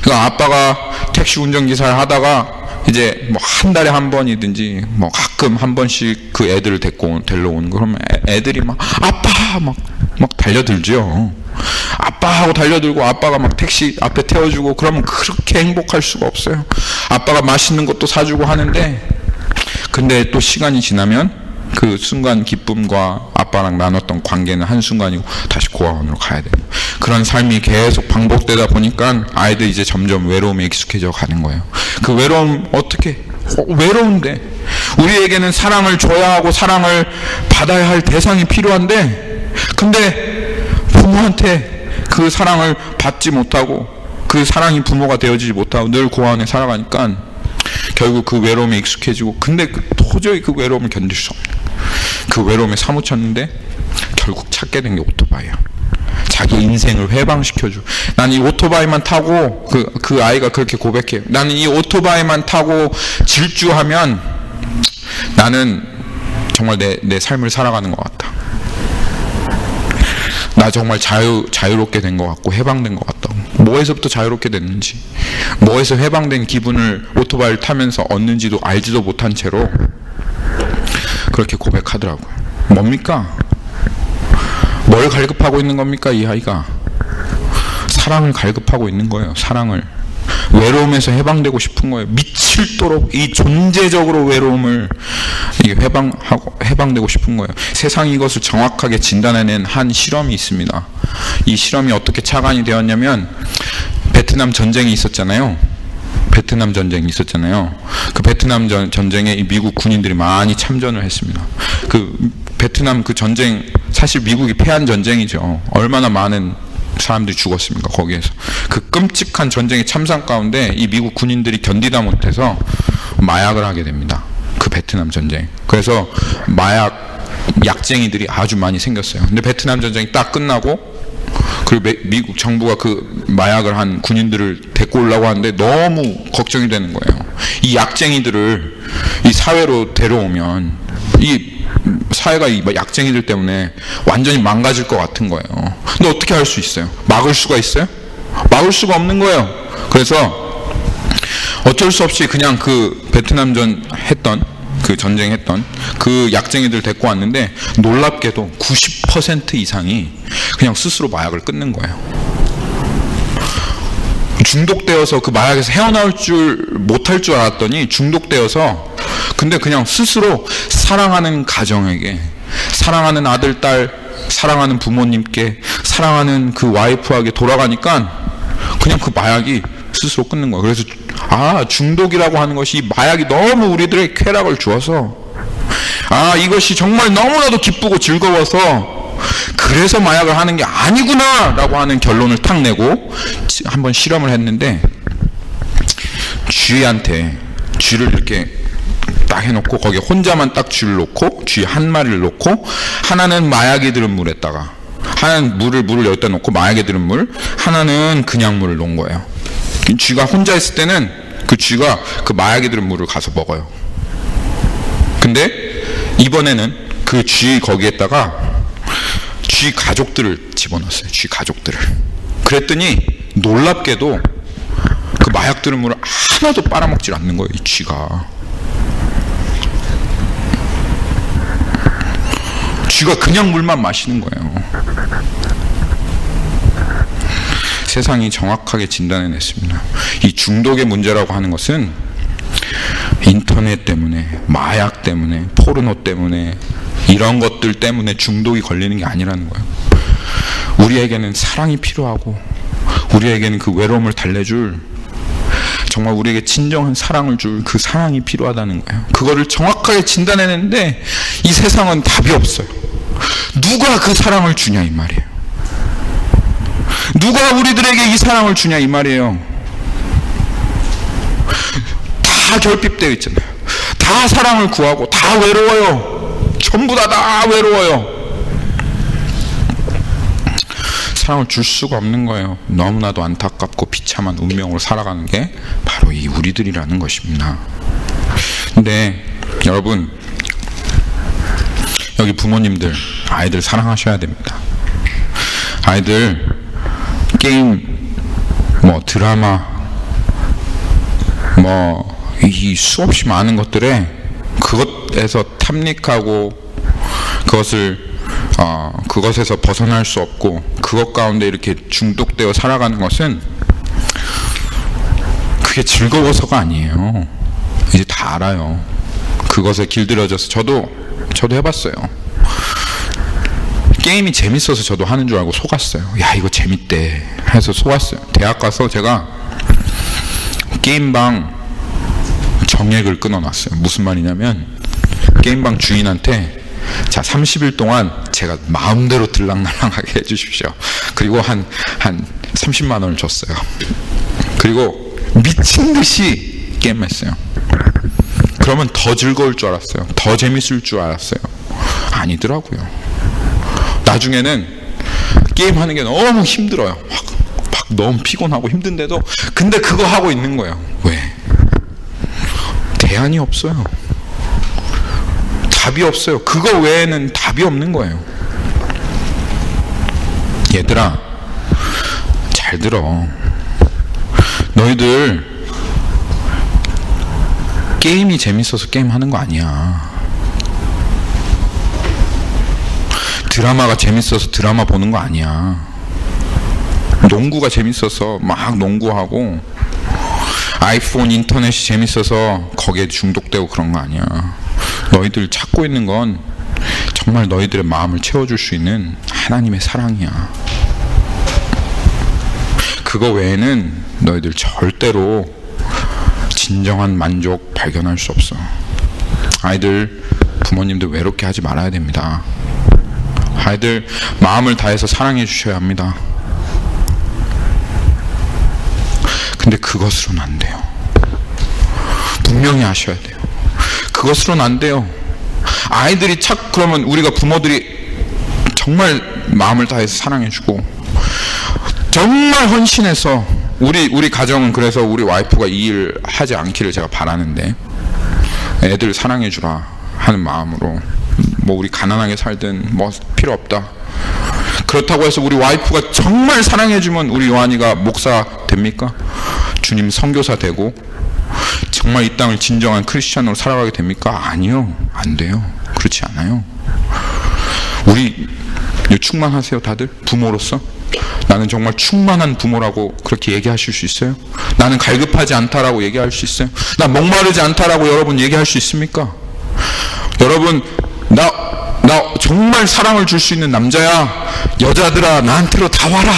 그러니까 아빠가 택시 운전기사를 하다가 이제 뭐 한 달에 한 번이든지 뭐 가끔 한 번씩 그 애들을 데리러 오는 거. 그러면 애들이 막 아빠 막 달려들죠. 아빠 하고 달려들고 아빠가 막 택시 앞에 태워주고 그러면 그렇게 행복할 수가 없어요. 아빠가 맛있는 것도 사주고 하는데, 근데 또 시간이 지나면 그 순간 기쁨과 아빠랑 나눴던 관계는 한순간이고 다시 고아원으로 가야 돼요. 그런 삶이 계속 반복되다 보니까 아이들 이제 점점 외로움에 익숙해져 가는 거예요. 그 외로움 어떻게? 외로운데 우리에게는 사랑을 줘야 하고 사랑을 받아야 할 대상이 필요한데, 근데 부모한테 그 사랑을 받지 못하고 그 사랑이 부모가 되어지지 못하고 늘 고아원에 살아가니까 결국 그 외로움에 익숙해지고, 근데 도저히 그 외로움을 견딜 수 없는, 그 외로움에 사무쳤는데 결국 찾게 된 게 오토바이야. 자기 인생을 회방시켜줘. 난 이 오토바이만 타고, 그 아이가 그렇게 고백해요. 나는 이 오토바이만 타고 질주하면 나는 정말 내 삶을 살아가는 것 같다. 나 정말 자유롭게 된 것 같고 해방된 것 같다고. 뭐에서부터 자유롭게 됐는지, 뭐에서 해방된 기분을 오토바이를 타면서 얻는지도 알지도 못한 채로 그렇게 고백하더라고요. 뭡니까? 뭘 갈급하고 있는 겁니까? 이 아이가 사랑을 갈급하고 있는 거예요. 사랑을. 외로움에서 해방되고 싶은 거예요. 미칠도록 이 존재적으로 외로움을 해방되고 싶은 거예요. 세상이 이것을 정확하게 진단해낸 한 실험이 있습니다. 이 실험이 어떻게 착안이 되었냐면, 베트남 전쟁이 있었잖아요. 그 베트남 전쟁에 이 미국 군인들이 많이 참전을 했습니다. 그 베트남 그 전쟁, 사실 미국이 패한 전쟁이죠. 얼마나 많은 사람들이 죽었습니까, 거기에서. 그 끔찍한 전쟁의 참상 가운데 이 미국 군인들이 견디다 못해서 마약을 하게 됩니다. 그 베트남 전쟁. 그래서 약쟁이들이 아주 많이 생겼어요. 근데 베트남 전쟁이 딱 끝나고, 그리고 미국 정부가 그 마약을 한 군인들을 데리고 오려고 하는데 너무 걱정이 되는 거예요. 이 약쟁이들을 이 사회로 데려오면 이 사회가 이 약쟁이들 때문에 완전히 망가질 것 같은 거예요. 근데 어떻게 할 수 있어요? 막을 수가 있어요? 막을 수가 없는 거예요. 그래서 어쩔 수 없이 그냥 그 베트남전 했던, 그 전쟁했던 그 약쟁이들 데리고 왔는데, 놀랍게도 90% 이상이 그냥 스스로 마약을 끊는 거예요. 중독되어서 그 마약에서 헤어나올 못할 줄 알았더니 중독되어서, 근데 그냥 스스로 사랑하는 가정에게, 사랑하는 아들, 딸, 사랑하는 부모님께, 사랑하는 그 와이프에게 돌아가니까 그냥 그 마약이 스스로 끊는 거예요. 그래서 중독이라고 하는 것이, 이 마약이 너무 우리들의 쾌락을 주어서, 이것이 정말 너무나도 기쁘고 즐거워서 그래서 마약을 하는 게 아니구나 라고 하는 결론을 탁 내고 한번 실험을 했는데, 쥐한테 쥐를 이렇게 딱 해놓고 거기에 혼자만 딱 쥐를 놓고, 쥐 한 마리를 놓고, 하나는 마약이 들은 물에다가, 하나는 물을 여기다 놓고 마약이 들은 물, 하나는 그냥 물을 놓은 거예요. 쥐가 혼자 있을 때는 그 쥐가 그 마약이 들은 물을 가서 먹어요. 근데 이번에는 그 쥐 거기에다가 쥐 가족들을 집어넣었어요. 쥐 가족들을. 그랬더니 놀랍게도 그 마약 들은 물을 하나도 빨아먹질 않는 거예요, 이 쥐가. 쥐가 그냥 물만 마시는 거예요. 세상이 정확하게 진단해냈습니다. 이 중독의 문제라고 하는 것은 인터넷 때문에, 마약 때문에, 포르노 때문에, 이런 것들 때문에 중독이 걸리는 게 아니라는 거예요. 우리에게는 사랑이 필요하고, 우리에게는 그 외로움을 달래줄, 정말 우리에게 진정한 사랑을 줄 그 사랑이 필요하다는 거예요. 그거를 정확하게 진단해냈는데 이 세상은 답이 없어요. 누가 그 사랑을 주냐 이 말이에요. 누가 우리들에게 이 사랑을 주냐 이 말이에요. 다 결핍되어 있잖아요. 다 사랑을 구하고 다 외로워요. 전부 다 외로워요. 사랑을 줄 수가 없는 거예요. 너무나도 안타깝고 비참한 운명으로 살아가는 게 바로 이 우리들이라는 것입니다. 근데 여러분, 여기 부모님들 아이들 사랑하셔야 됩니다. 아이들 게임, 드라마, 이 수없이 많은 것들에 그것에서 탐닉하고 그것에서 벗어날 수 없고 그것 가운데 이렇게 중독되어 살아가는 것은 그게 즐거워서가 아니에요. 이제 다 알아요. 그것에 길들여져서 저도 해봤어요. 게임이 재밌어서 저도 하는 줄 알고 속았어요. 야, 이거 재밌대 해서 속았어요. 대학 가서 제가 게임방 정액을 끊어놨어요. 무슨 말이냐면 게임방 주인한테 자 30일 동안 제가 마음대로 들락날락하게 해주십시오. 그리고 한 30만 원을 줬어요. 그리고 미친 듯이 게임했어요. 그러면 더 즐거울 줄 알았어요. 더 재밌을 줄 알았어요. 아니더라고요. 나중에는 게임하는 게 너무 힘들어요. 막 너무 피곤하고 힘든데도 근데 그거 하고 있는 거예요. 왜? 대안이 없어요. 답이 없어요. 그거 외에는 답이 없는 거예요. 얘들아, 잘 들어. 너희들 게임이 재밌어서 게임하는 거 아니야. 드라마가 재밌어서 드라마 보는 거 아니야. 농구가 재밌어서 막 농구하고 아이폰 인터넷이 재밌어서 거기에 중독되고 그런 거 아니야. 너희들 찾고 있는 건 정말 너희들의 마음을 채워줄 수 있는 하나님의 사랑이야. 그거 외에는 너희들 절대로 진정한 만족 발견할 수 없어. 아이들, 부모님들 외롭게 하지 말아야 됩니다. 아이들 마음을 다해서 사랑해 주셔야 합니다. 근데 그것으로는 안 돼요. 분명히 아셔야 돼요. 그것으로는 안 돼요. 아이들이 그러면 우리가 부모들이 정말 마음을 다해서 사랑해주고 정말 헌신해서 우리 가정은 그래서 우리 와이프가 이 일 하지 않기를 제가 바라는데 애들 사랑해주라 하는 마음으로 우리 가난하게 살든 필요 없다. 그렇다고 해서 우리 와이프가 정말 사랑해주면 우리 요한이가 목사 됩니까? 주님 선교사 되고 정말 이 땅을 진정한 크리스찬으로 살아가게 됩니까? 아니요. 안 돼요. 그렇지 않아요. 우리 충만하세요 다들? 부모로서? 나는 정말 충만한 부모라고 그렇게 얘기하실 수 있어요? 나는 갈급하지 않다라고 얘기할 수 있어요? 나 목마르지 않다라고 여러분 얘기할 수 있습니까? 여러분 나 정말 사랑을 줄 수 있는 남자야. 여자들아 나한테로 다 와라.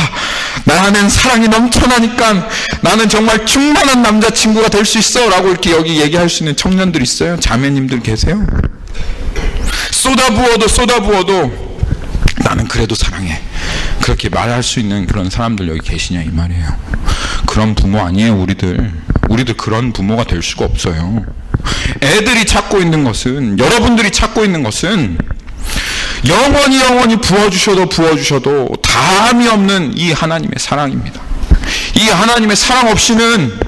나는 사랑이 넘쳐나니까 나는 정말 충만한 남자친구가 될 수 있어 라고 이렇게 여기 얘기할 수 있는 청년들 있어요? 자매님들 계세요? 쏟아부어도 나는 그래도 사랑해 그렇게 말할 수 있는 그런 사람들 여기 계시냐 이 말이에요. 그런 부모 아니에요. 우리들 그런 부모가 될 수가 없어요. 애들이 찾고 있는 것은, 여러분들이 찾고 있는 것은 영원히 부어주셔도 다함이 없는 이 하나님의 사랑입니다. 이 하나님의 사랑 없이는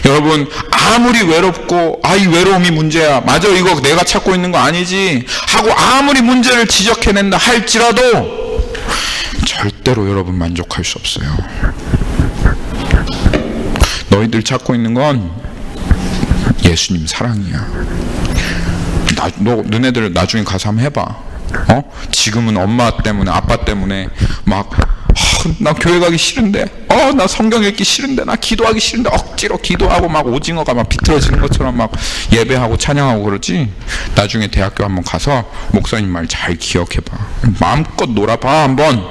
여러분 아무리 외롭고 이 외로움이 문제야, 맞아 이거 내가 찾고 있는 거 아니지 하고 아무리 문제를 지적해낸다 할지라도 절대로 여러분 만족할 수 없어요. 너희들 찾고 있는 건 예수님 사랑이야. 너네들 나중에 가서 한번 해봐. 지금은 엄마 때문에, 아빠 때문에 막 나 교회 가기 싫은데, 나 성경 읽기 싫은데, 나 기도하기 싫은데 억지로 기도하고 막 오징어가 막 비틀어지는 것처럼 막 예배하고 찬양하고 그러지. 나중에 대학교 한번 가서 목사님 말 잘 기억해봐. 마음껏 놀아봐 한번.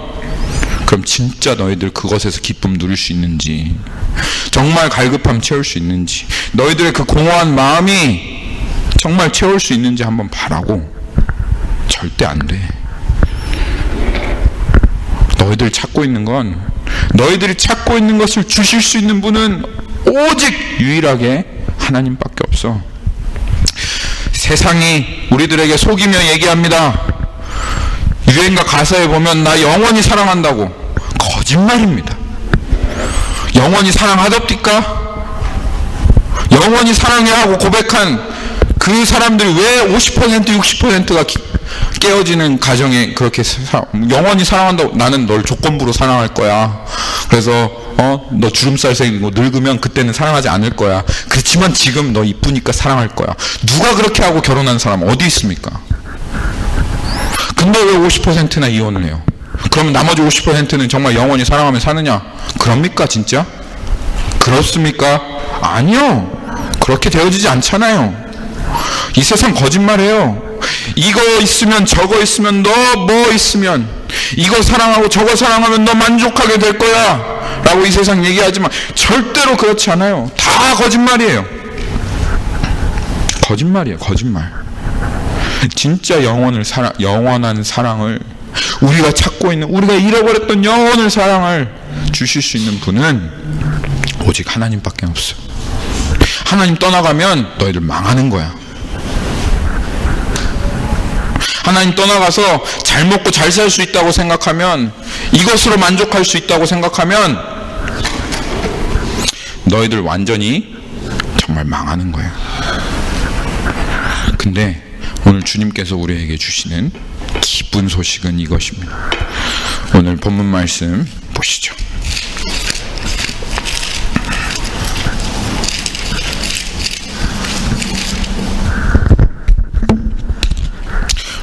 그럼 진짜 너희들 그것에서 기쁨 누릴 수 있는지, 정말 갈급함 채울 수 있는지, 너희들의 그 공허한 마음이 정말 채울 수 있는지 한번 봐라고. 절대 안 돼. 너희들이 찾고 있는 건, 너희들이 찾고 있는 것을 주실 수 있는 분은 오직 유일하게 하나님밖에 없어. 세상이 우리들에게 속이며 얘기합니다. 유행가 가사에 보면 나 영원히 사랑한다고. 거짓말입니다. 영원히 사랑하렵니까? 영원히 사랑해 하고 고백한 그 사람들이 왜 50% 60%가 깨어지는 가정에 그렇게 영원히 사랑한다고. 나는 널 조건부로 사랑할 거야. 그래서 너 주름살 생기고 늙으면 그때는 사랑하지 않을 거야. 그렇지만 지금 너 이쁘니까 사랑할 거야. 누가 그렇게 하고 결혼한 사람 어디 있습니까? 근데 왜 50%나 이혼을 해요? 그러면 나머지 50%는 정말 영원히 사랑하며 사느냐? 그럽니까 진짜? 그렇습니까? 아니요. 그렇게 되어지지 않잖아요. 이 세상 거짓말해요. 이거 있으면 저거 있으면 너 뭐 있으면 이거 사랑하고 저거 사랑하면 너 만족하게 될 거야 라고 이 세상 얘기하지만 절대로 그렇지 않아요. 다 거짓말이에요. 거짓말이에요. 거짓말. 진짜 영원한 사랑을 우리가 찾고 있는, 우리가 잃어버렸던 영원한 사랑을 주실 수 있는 분은 오직 하나님밖에 없어. 하나님 떠나가면 너희들 망하는 거야. 하나님 떠나가서 잘 먹고 잘 살 수 있다고 생각하면, 이것으로 만족할 수 있다고 생각하면 너희들 완전히 정말 망하는 거야. 근데 오늘 주님께서 우리에게 주시는 기쁜 소식은 이것입니다. 오늘 본문 말씀 보시죠.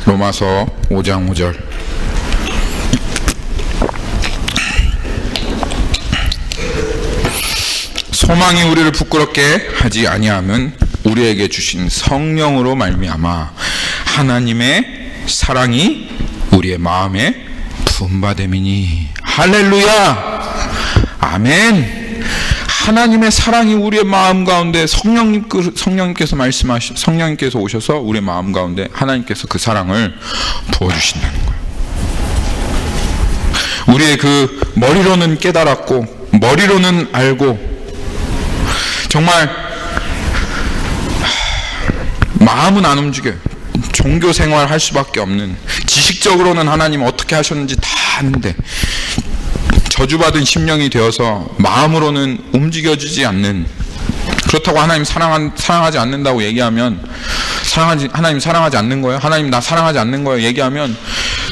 로마서 5장 5절. 소망이 우리를 부끄럽게 하지 아니함은 우리에게 주신 성령으로 말미암아 하나님의 사랑이 우리의 마음에 부음받음이니. 할렐루야. 아멘. 하나님의 사랑이 우리의 마음 가운데 성령님께서 오셔서 우리의 마음 가운데 하나님께서 그 사랑을 부어주신다는 거예요. 우리의 그 머리로는 깨달았고 머리로는 알고 정말 마음은 안 움직여요. 종교 생활 할 수밖에 없는, 지식적으로는 하나님 어떻게 하셨는지 다 아는데 저주받은 심령이 되어서 마음으로는 움직여지지 않는, 그렇다고 하나님 사랑하지 않는다고 얘기하면, 하나님 사랑하지 않는 거예요? 하나님 나 사랑하지 않는 거예요? 얘기하면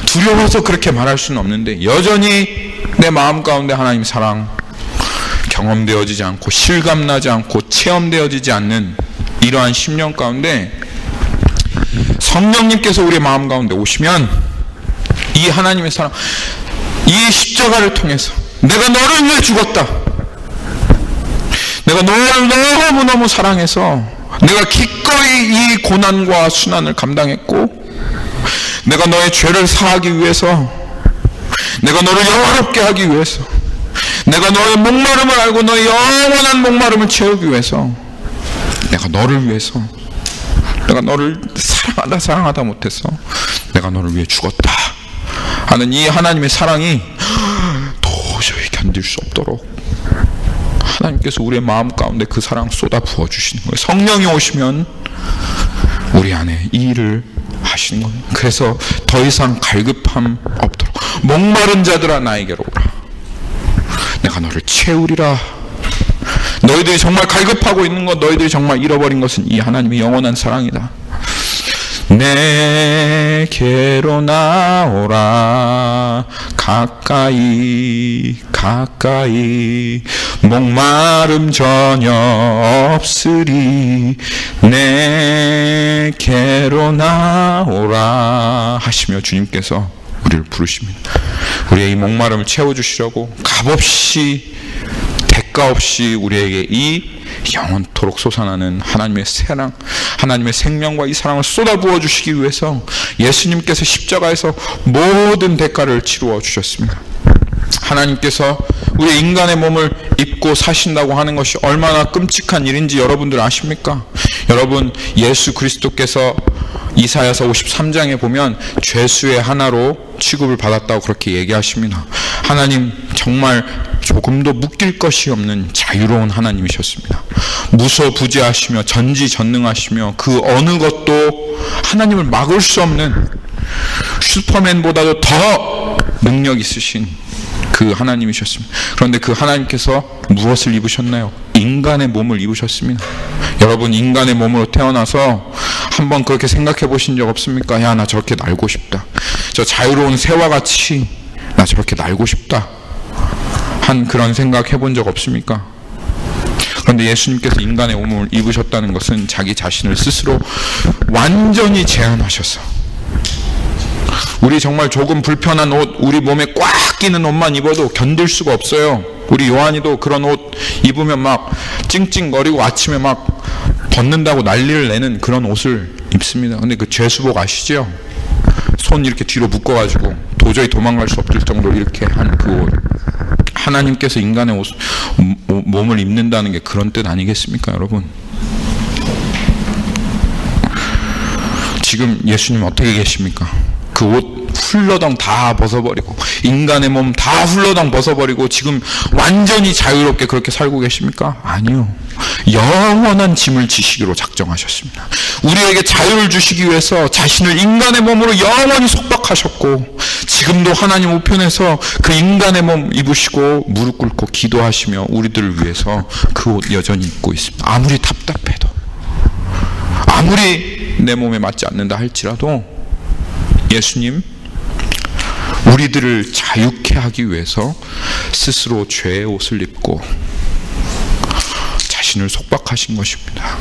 두려워서 그렇게 말할 수는 없는데, 여전히 내 마음 가운데 하나님 사랑 경험되어지지 않고 실감나지 않고 체험되어지지 않는 이러한 심령 가운데 성령님께서 우리의 마음 가운데 오시면 이 하나님의 사랑, 이 십자가를 통해서 내가 너를 위해 죽었다, 내가 너를 너무너무 사랑해서 내가 기꺼이 이 고난과 순환을 감당했고, 내가 너의 죄를 사하기 위해서, 내가 너를 영화롭게 하기 위해서, 내가 너의 목마름을 알고 너의 영원한 목마름을 채우기 위해서, 내가 너를 위해서, 내가 너를 사랑하다 못해서 내가 너를 위해 죽었다 하는 이 하나님의 사랑이 도저히 견딜 수 없도록 하나님께서 우리의 마음 가운데 그 사랑 쏟아 부어 주시는 거예요. 성령이 오시면 우리 안에 이 일을 하시는 거예요. 그래서 더 이상 갈급함 없도록, 목마른 자들아 나에게로 오라, 내가 너를 채우리라. 너희들이 정말 갈급하고 있는 것, 너희들이 정말 잃어버린 것은 이 하나님의 영원한 사랑이다. 내게로 나오라. 가까이 가까이 목마름 전혀 없으리. 내게로 나오라 하시며 주님께서 우리를 부르십니다. 우리의 이 목마름을 채워주시려고 값없이 대가 없이 우리에게 이 영원토록 솟아나는 하나님의 사랑, 하나님의 생명과 이 사랑을 쏟아부어 주시기 위해서 예수님께서 십자가에서 모든 대가를 치루어 주셨습니다. 하나님께서 우리 인간의 몸을 입고 사신다고 하는 것이 얼마나 끔찍한 일인지 여러분들 아십니까? 여러분, 예수 그리스도께서 이사야서 53장에 보면 죄수의 하나로 취급을 받았다고 그렇게 얘기하십니다. 하나님 정말 조금도 묶일 것이 없는 자유로운 하나님이셨습니다. 무소부지하시며 전지전능하시며 그 어느 것도 하나님을 막을 수 없는, 슈퍼맨보다도 더 능력 있으신 그 하나님이셨습니다. 그런데 그 하나님께서 무엇을 입으셨나요? 인간의 몸을 입으셨습니다. 여러분, 인간의 몸으로 태어나서 한번 그렇게 생각해 보신 적 없습니까? 야, 나 저렇게 날고 싶다. 저 자유로운 새와 같이 나 저렇게 날고 싶다 한 그런 생각 해본 적 없습니까? 그런데 예수님께서 인간의 몸을 입으셨다는 것은 자기 자신을 스스로 완전히 제한하셔서, 우리 정말 조금 불편한 옷, 우리 몸에 꽉 끼는 옷만 입어도 견딜 수가 없어요. 우리 요한이도 그런 옷 입으면 막 찡찡거리고 아침에 막 벗는다고 난리를 내는 그런 옷을 입습니다. 근데 그 죄수복 아시죠? 손 이렇게 뒤로 묶어가지고 도저히 도망갈 수 없을 정도로 이렇게 한 그 옷. 하나님께서 인간의 몸을 입는다는 게 그런 뜻 아니겠습니까, 여러분? 지금 예수님 어떻게 계십니까? 그 옷 훌러덩 다 벗어버리고, 인간의 몸 다 훌러덩 벗어버리고 지금 완전히 자유롭게 그렇게 살고 계십니까? 아니요. 영원한 짐을 지시기로 작정하셨습니다. 우리에게 자유를 주시기 위해서 자신을 인간의 몸으로 영원히 속박하셨고, 지금도 하나님 우편에서 그 인간의 몸 입으시고 무릎 꿇고 기도하시며 우리들을 위해서 그 옷 여전히 입고 있습니다. 아무리 답답해도, 아무리 내 몸에 맞지 않는다 할지라도 예수님 우리들을 자유케 하기 위해서 스스로 죄의 옷을 입고 자신을 속박하신 것입니다.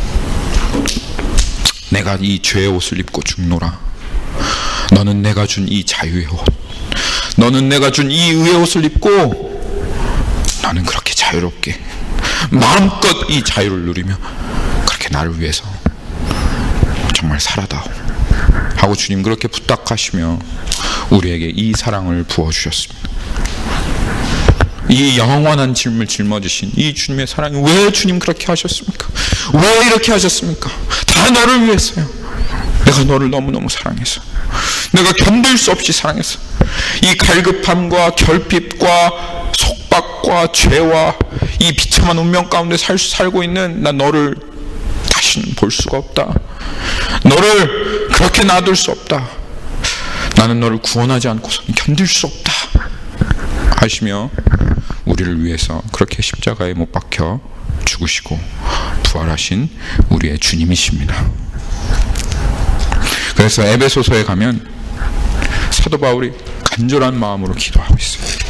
내가 이 죄의 옷을 입고 죽노라. 너는 내가 준 이 자유의 옷, 너는 내가 준 이 의의 옷을 입고 너는 그렇게 자유롭게 마음껏 이 자유를 누리며 그렇게 나를 위해서 정말 살아다오 하고 주님 그렇게 부탁하시며 우리에게 이 사랑을 부어주셨습니다. 이 영원한 짐을 짊어지신 이 주님의 사랑이 왜 주님 그렇게 하셨습니까? 왜 이렇게 하셨습니까? 다 너를 위해서요. 내가 너를 너무너무 사랑해서, 내가 견딜 수 없이 사랑해서, 이 갈급함과 결핍과 속박과 죄와 이 비참한 운명 가운데 살고 있는 난 너를 다시는 볼 수가 없다. 너를 그렇게 놔둘 수 없다. 나는 너를 구원하지 않고서는 견딜 수 없다 하시며 우리를 위해서 그렇게 십자가에 못 박혀 죽으시고 부활하신 우리의 주님이십니다. 그래서 에베소서에 가면 사도 바울이 간절한 마음으로 기도하고 있어요.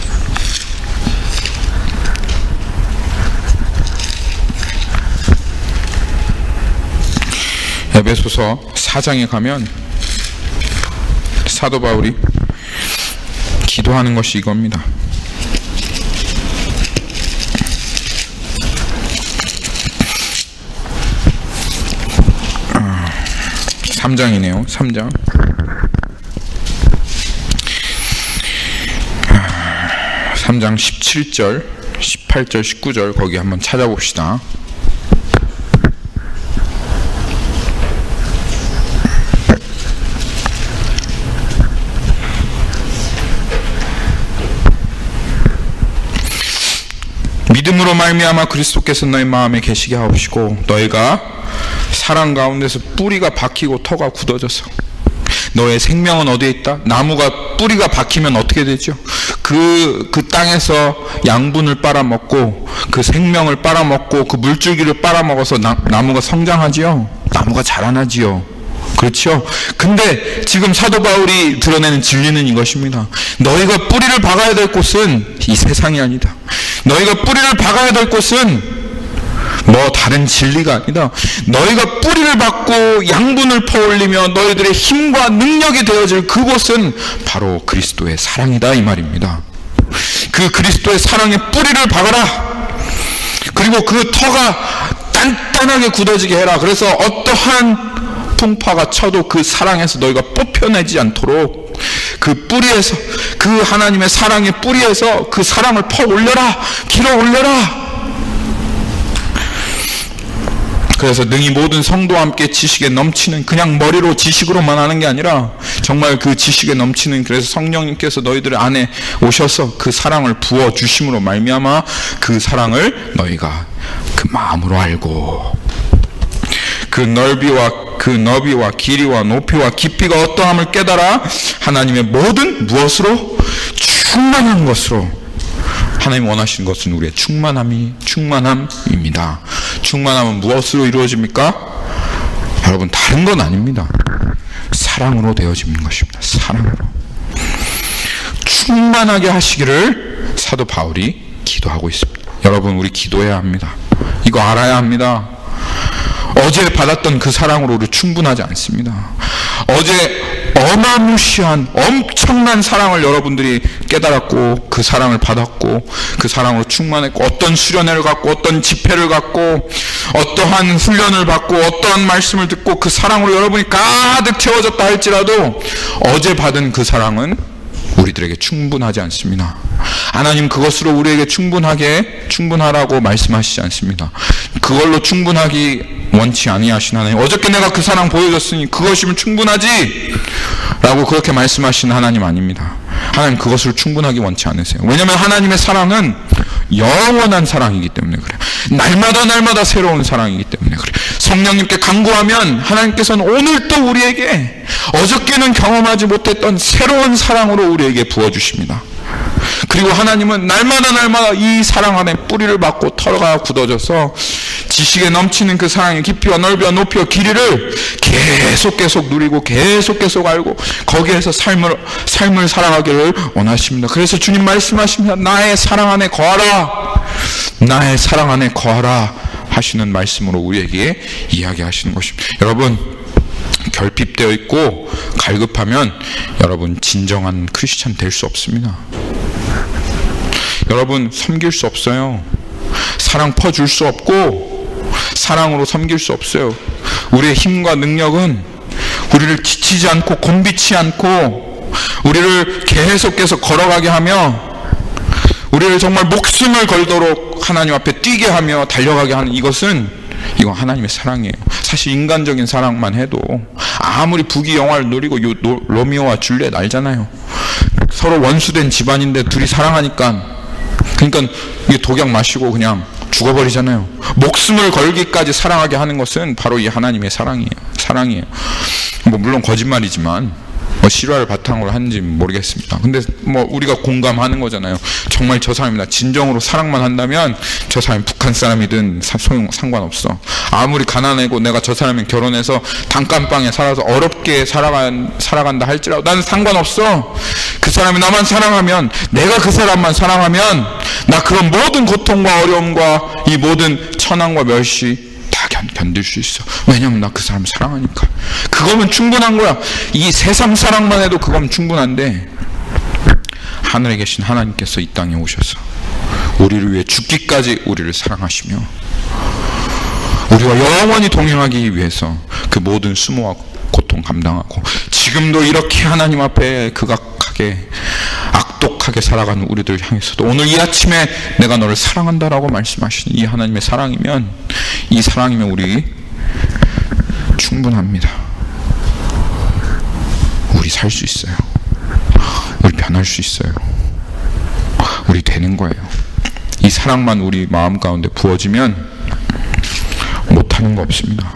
에베소서 4장에 가면 사도 바울이 기도하는 것이 이겁니다. 3장이네요. 3장. 3장 17절, 18절, 19절 거기 한번 찾아봅시다. 믿음으로 말미암아 그리스도께서 너희 마음에 계시게 하옵시고 너희가 사랑 가운데서 뿌리가 박히고 터가 굳어져서, 너의 생명은 어디에 있다? 나무가 뿌리가 박히면 어떻게 되죠? 그 땅에서 양분을 빨아먹고 그 생명을 빨아먹고 그 물줄기를 빨아먹어서 나무가 성장하지요. 나무가 자라나지요. 그렇죠? 근데 지금 사도 바울이 드러내는 진리는 이것입니다. 너희가 뿌리를 박아야 될 곳은 이 세상이 아니다. 너희가 뿌리를 박아야 될 곳은 뭐 다른 진리가 아니다. 너희가 뿌리를 박고 양분을 퍼올리며 너희들의 힘과 능력이 되어질 그곳은 바로 그리스도의 사랑이다, 이 말입니다. 그 그리스도의 사랑의 뿌리를 박아라. 그리고 그 터가 단단하게 굳어지게 해라. 그래서 어떠한 풍파가 쳐도 그 사랑에서 너희가 뽑혀내지 않도록 그 뿌리에서, 그 하나님의 사랑의 뿌리에서 그 사랑을 퍼 올려라, 길어 올려라. 그래서 능히 모든 성도와 함께 지식에 넘치는, 그냥 머리로 지식으로만 하는 게 아니라 정말 그 지식에 넘치는, 그래서 성령님께서 너희들 안에 오셔서 그 사랑을 부어주심으로 말미암아 그 사랑을 너희가 그 마음으로 알고 그 너비와 길이와 높이와 깊이가 어떠함을 깨달아 하나님의 모든 무엇으로? 충만한 것으로. 하나님 원하시는 것은 우리의 충만함입니다. 충만함은 무엇으로 이루어집니까? 여러분, 다른 건 아닙니다. 사랑으로 되어지는 것입니다. 사랑으로. 충만하게 하시기를 사도 바울이 기도하고 있습니다. 여러분, 우리 기도해야 합니다. 이거 알아야 합니다. 어제 받았던 그 사랑으로 우리 충분하지 않습니다. 어제 어마무시한 엄청난 사랑을 여러분들이 깨달았고 그 사랑을 받았고 그 사랑으로 충만했고 어떤 수련회를 갖고 어떤 집회를 갖고 어떠한 훈련을 받고 어떠한 말씀을 듣고 그 사랑으로 여러분이 가득 채워졌다 할지라도 어제 받은 그 사랑은 우리들에게 충분하지 않습니다. 하나님 그것으로 우리에게 충분하라고 말씀하시지 않습니다. 그걸로 충분하기 원치 아니하신 하나님, 어저께 내가 그 사랑 보여줬으니 그것이면 충분하지 라고 그렇게 말씀하시는 하나님 아닙니다. 하나님 그것을 충분하기 원치 않으세요. 왜냐하면 하나님의 사랑은 영원한 사랑이기 때문에 그래요. 날마다 새로운 사랑이기 때문에 그래요. 성령님께 간구하면 하나님께서는 오늘 또 우리에게 어저께는 경험하지 못했던 새로운 사랑으로 우리에게 부어주십니다. 그리고 하나님은 날마다 이 사랑 안에 뿌리를 박고 터가 굳어져서 지식에 넘치는 그 사랑의 깊이와 넓이와 높이와 길이를 계속 누리고 계속 알고 거기에서 삶을 살아가기를 원하십니다. 그래서 주님 말씀하십니다. 나의 사랑 안에 거하라, 나의 사랑 안에 거하라 하시는 말씀으로 우리에게 이야기하시는 것입니다. 여러분, 결핍되어 있고 갈급하면 여러분 진정한 크리스찬 될 수 없습니다. 여러분 섬길 수 없어요. 사랑 퍼줄 수 없고 사랑으로 섬길 수 없어요. 우리의 힘과 능력은 우리를 지치지 않고 곤비치 않고 우리를 계속해서 걸어가게 하며 우리를 정말 목숨을 걸도록 하나님 앞에 뛰게 하며 달려가게 하는 이건 하나님의 사랑이에요. 사실 인간적인 사랑만 해도 아무리 부귀 영화를 누리고 로미오와 줄리엣 알잖아요. 서로 원수된 집안인데 둘이 사랑하니까, 그러니까 이게 독약 마시고 그냥 죽어버리잖아요. 목숨을 걸기까지 사랑하게 하는 것은 바로 이 하나님의 사랑이에요. 뭐 물론 거짓말이지만 실화를 바탕으로 하는지 모르겠습니다. 근데 우리가 공감하는 거잖아요. 정말 저 사람이 나 진정으로 사랑만 한다면 저 사람이 북한 사람이든 상관없어. 아무리 가난하고 내가 저 사람이 결혼해서 단칸방에 살아서 어렵게 살아간다 할지라도 나는 상관없어. 그 사람이 나만 사랑하면, 내가 그 사람만 사랑하면 나 그런 모든 고통과 어려움과 이 모든 천황과 멸시 다 견딜 수 있어. 왜냐면 나 그 사람 사랑하니까. 그거면 충분한 거야. 이 세상 사랑만 해도 그거면 충분한데, 하늘에 계신 하나님께서 이 땅에 오셔서 우리를 위해 죽기까지 우리를 사랑하시며 우리와 영원히 동행하기 위해서 그 모든 수모와 고통 감당하고 지금도 이렇게 하나님 앞에 극악하게 악독하게 살아가는 우리들 향해서도 오늘 이 아침에 내가 너를 사랑한다라고 말씀하시는 이 하나님의 사랑이면, 이 사랑이면 우리 충분합니다. 우리 살 수 있어요. 우리 변할 수 있어요. 우리 되는 거예요. 이 사랑만 우리 마음 가운데 부어지면 못하는 거 없습니다.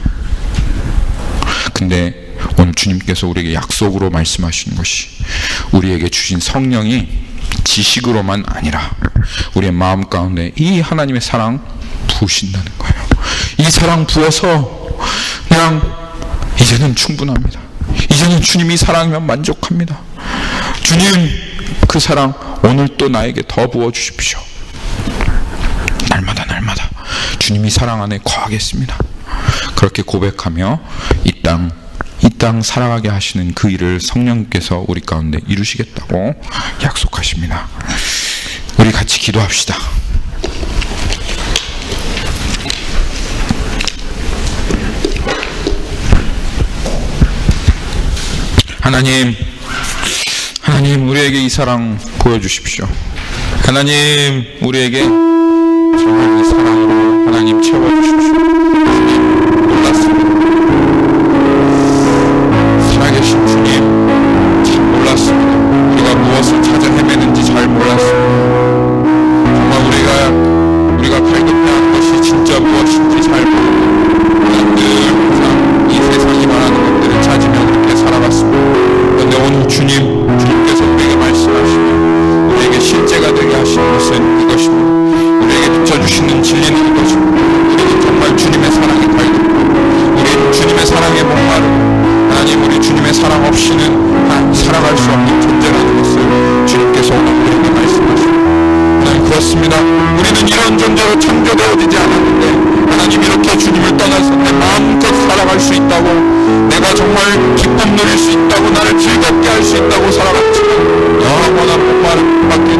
근데 오늘 주님께서 우리에게 약속으로 말씀하시는 것이 우리에게 주신 성령이 지식으로만 아니라 우리의 마음 가운데 이 하나님의 사랑 부으신다는 거예요. 이 사랑 부어서 그냥 이제는 충분합니다. 이제는 주님이 사랑하면 만족합니다. 주님, 그 사랑 오늘 또 나에게 더 부어주십시오. 날마다 주님이 사랑 안에 거하겠습니다. 그렇게 고백하며 이 땅 살아가게 하시는 그 일을 성령께서 우리 가운데 이루시겠다고 약속하십니다. 우리 같이 기도합시다. 하나님 우리에게 이 사랑 보여주십시오. 하나님 우리에게 정말 이 사랑으로 하나님 채워주십시오. 몰랐습니다. 살아계신 주님 참 몰랐습니다. 우리가 무엇을 찾아 헤매는지 잘 몰랐습니다. 정말 우리가 발견해야 하는 것이 진짜 무엇인지 잘 모르고 늘 항상 이 세상이 말하는 것들을 찾으며 그렇게 살아갔습니다. 그런데 오늘 주님께서 우리에게 말씀하시며 우리에게 실제가 되게 하시는 것은 이것입니다. 우리에게 비춰주시는 진리는 이것입니다. 우리는 정말 주님의 사랑에 갈급하고 우리는 주님의 사랑에 목마르고 하나님 우리 주님의 사랑 없이는 살아갈 수 없는 존재라는 것을 주님께서 오늘 우리에게 말씀하십니다. 하나님 그렇습니다. 우리는 이런 존재로 창조되어지지 않았는데 하나님 이렇게 주님을 떠나서 내 마음껏 살아갈 수 있다고, 내가 정말 기쁨 누릴 수 있다고, 나를 즐겁게 할 수 있다고 살아갔지만 영원한 목마름밖에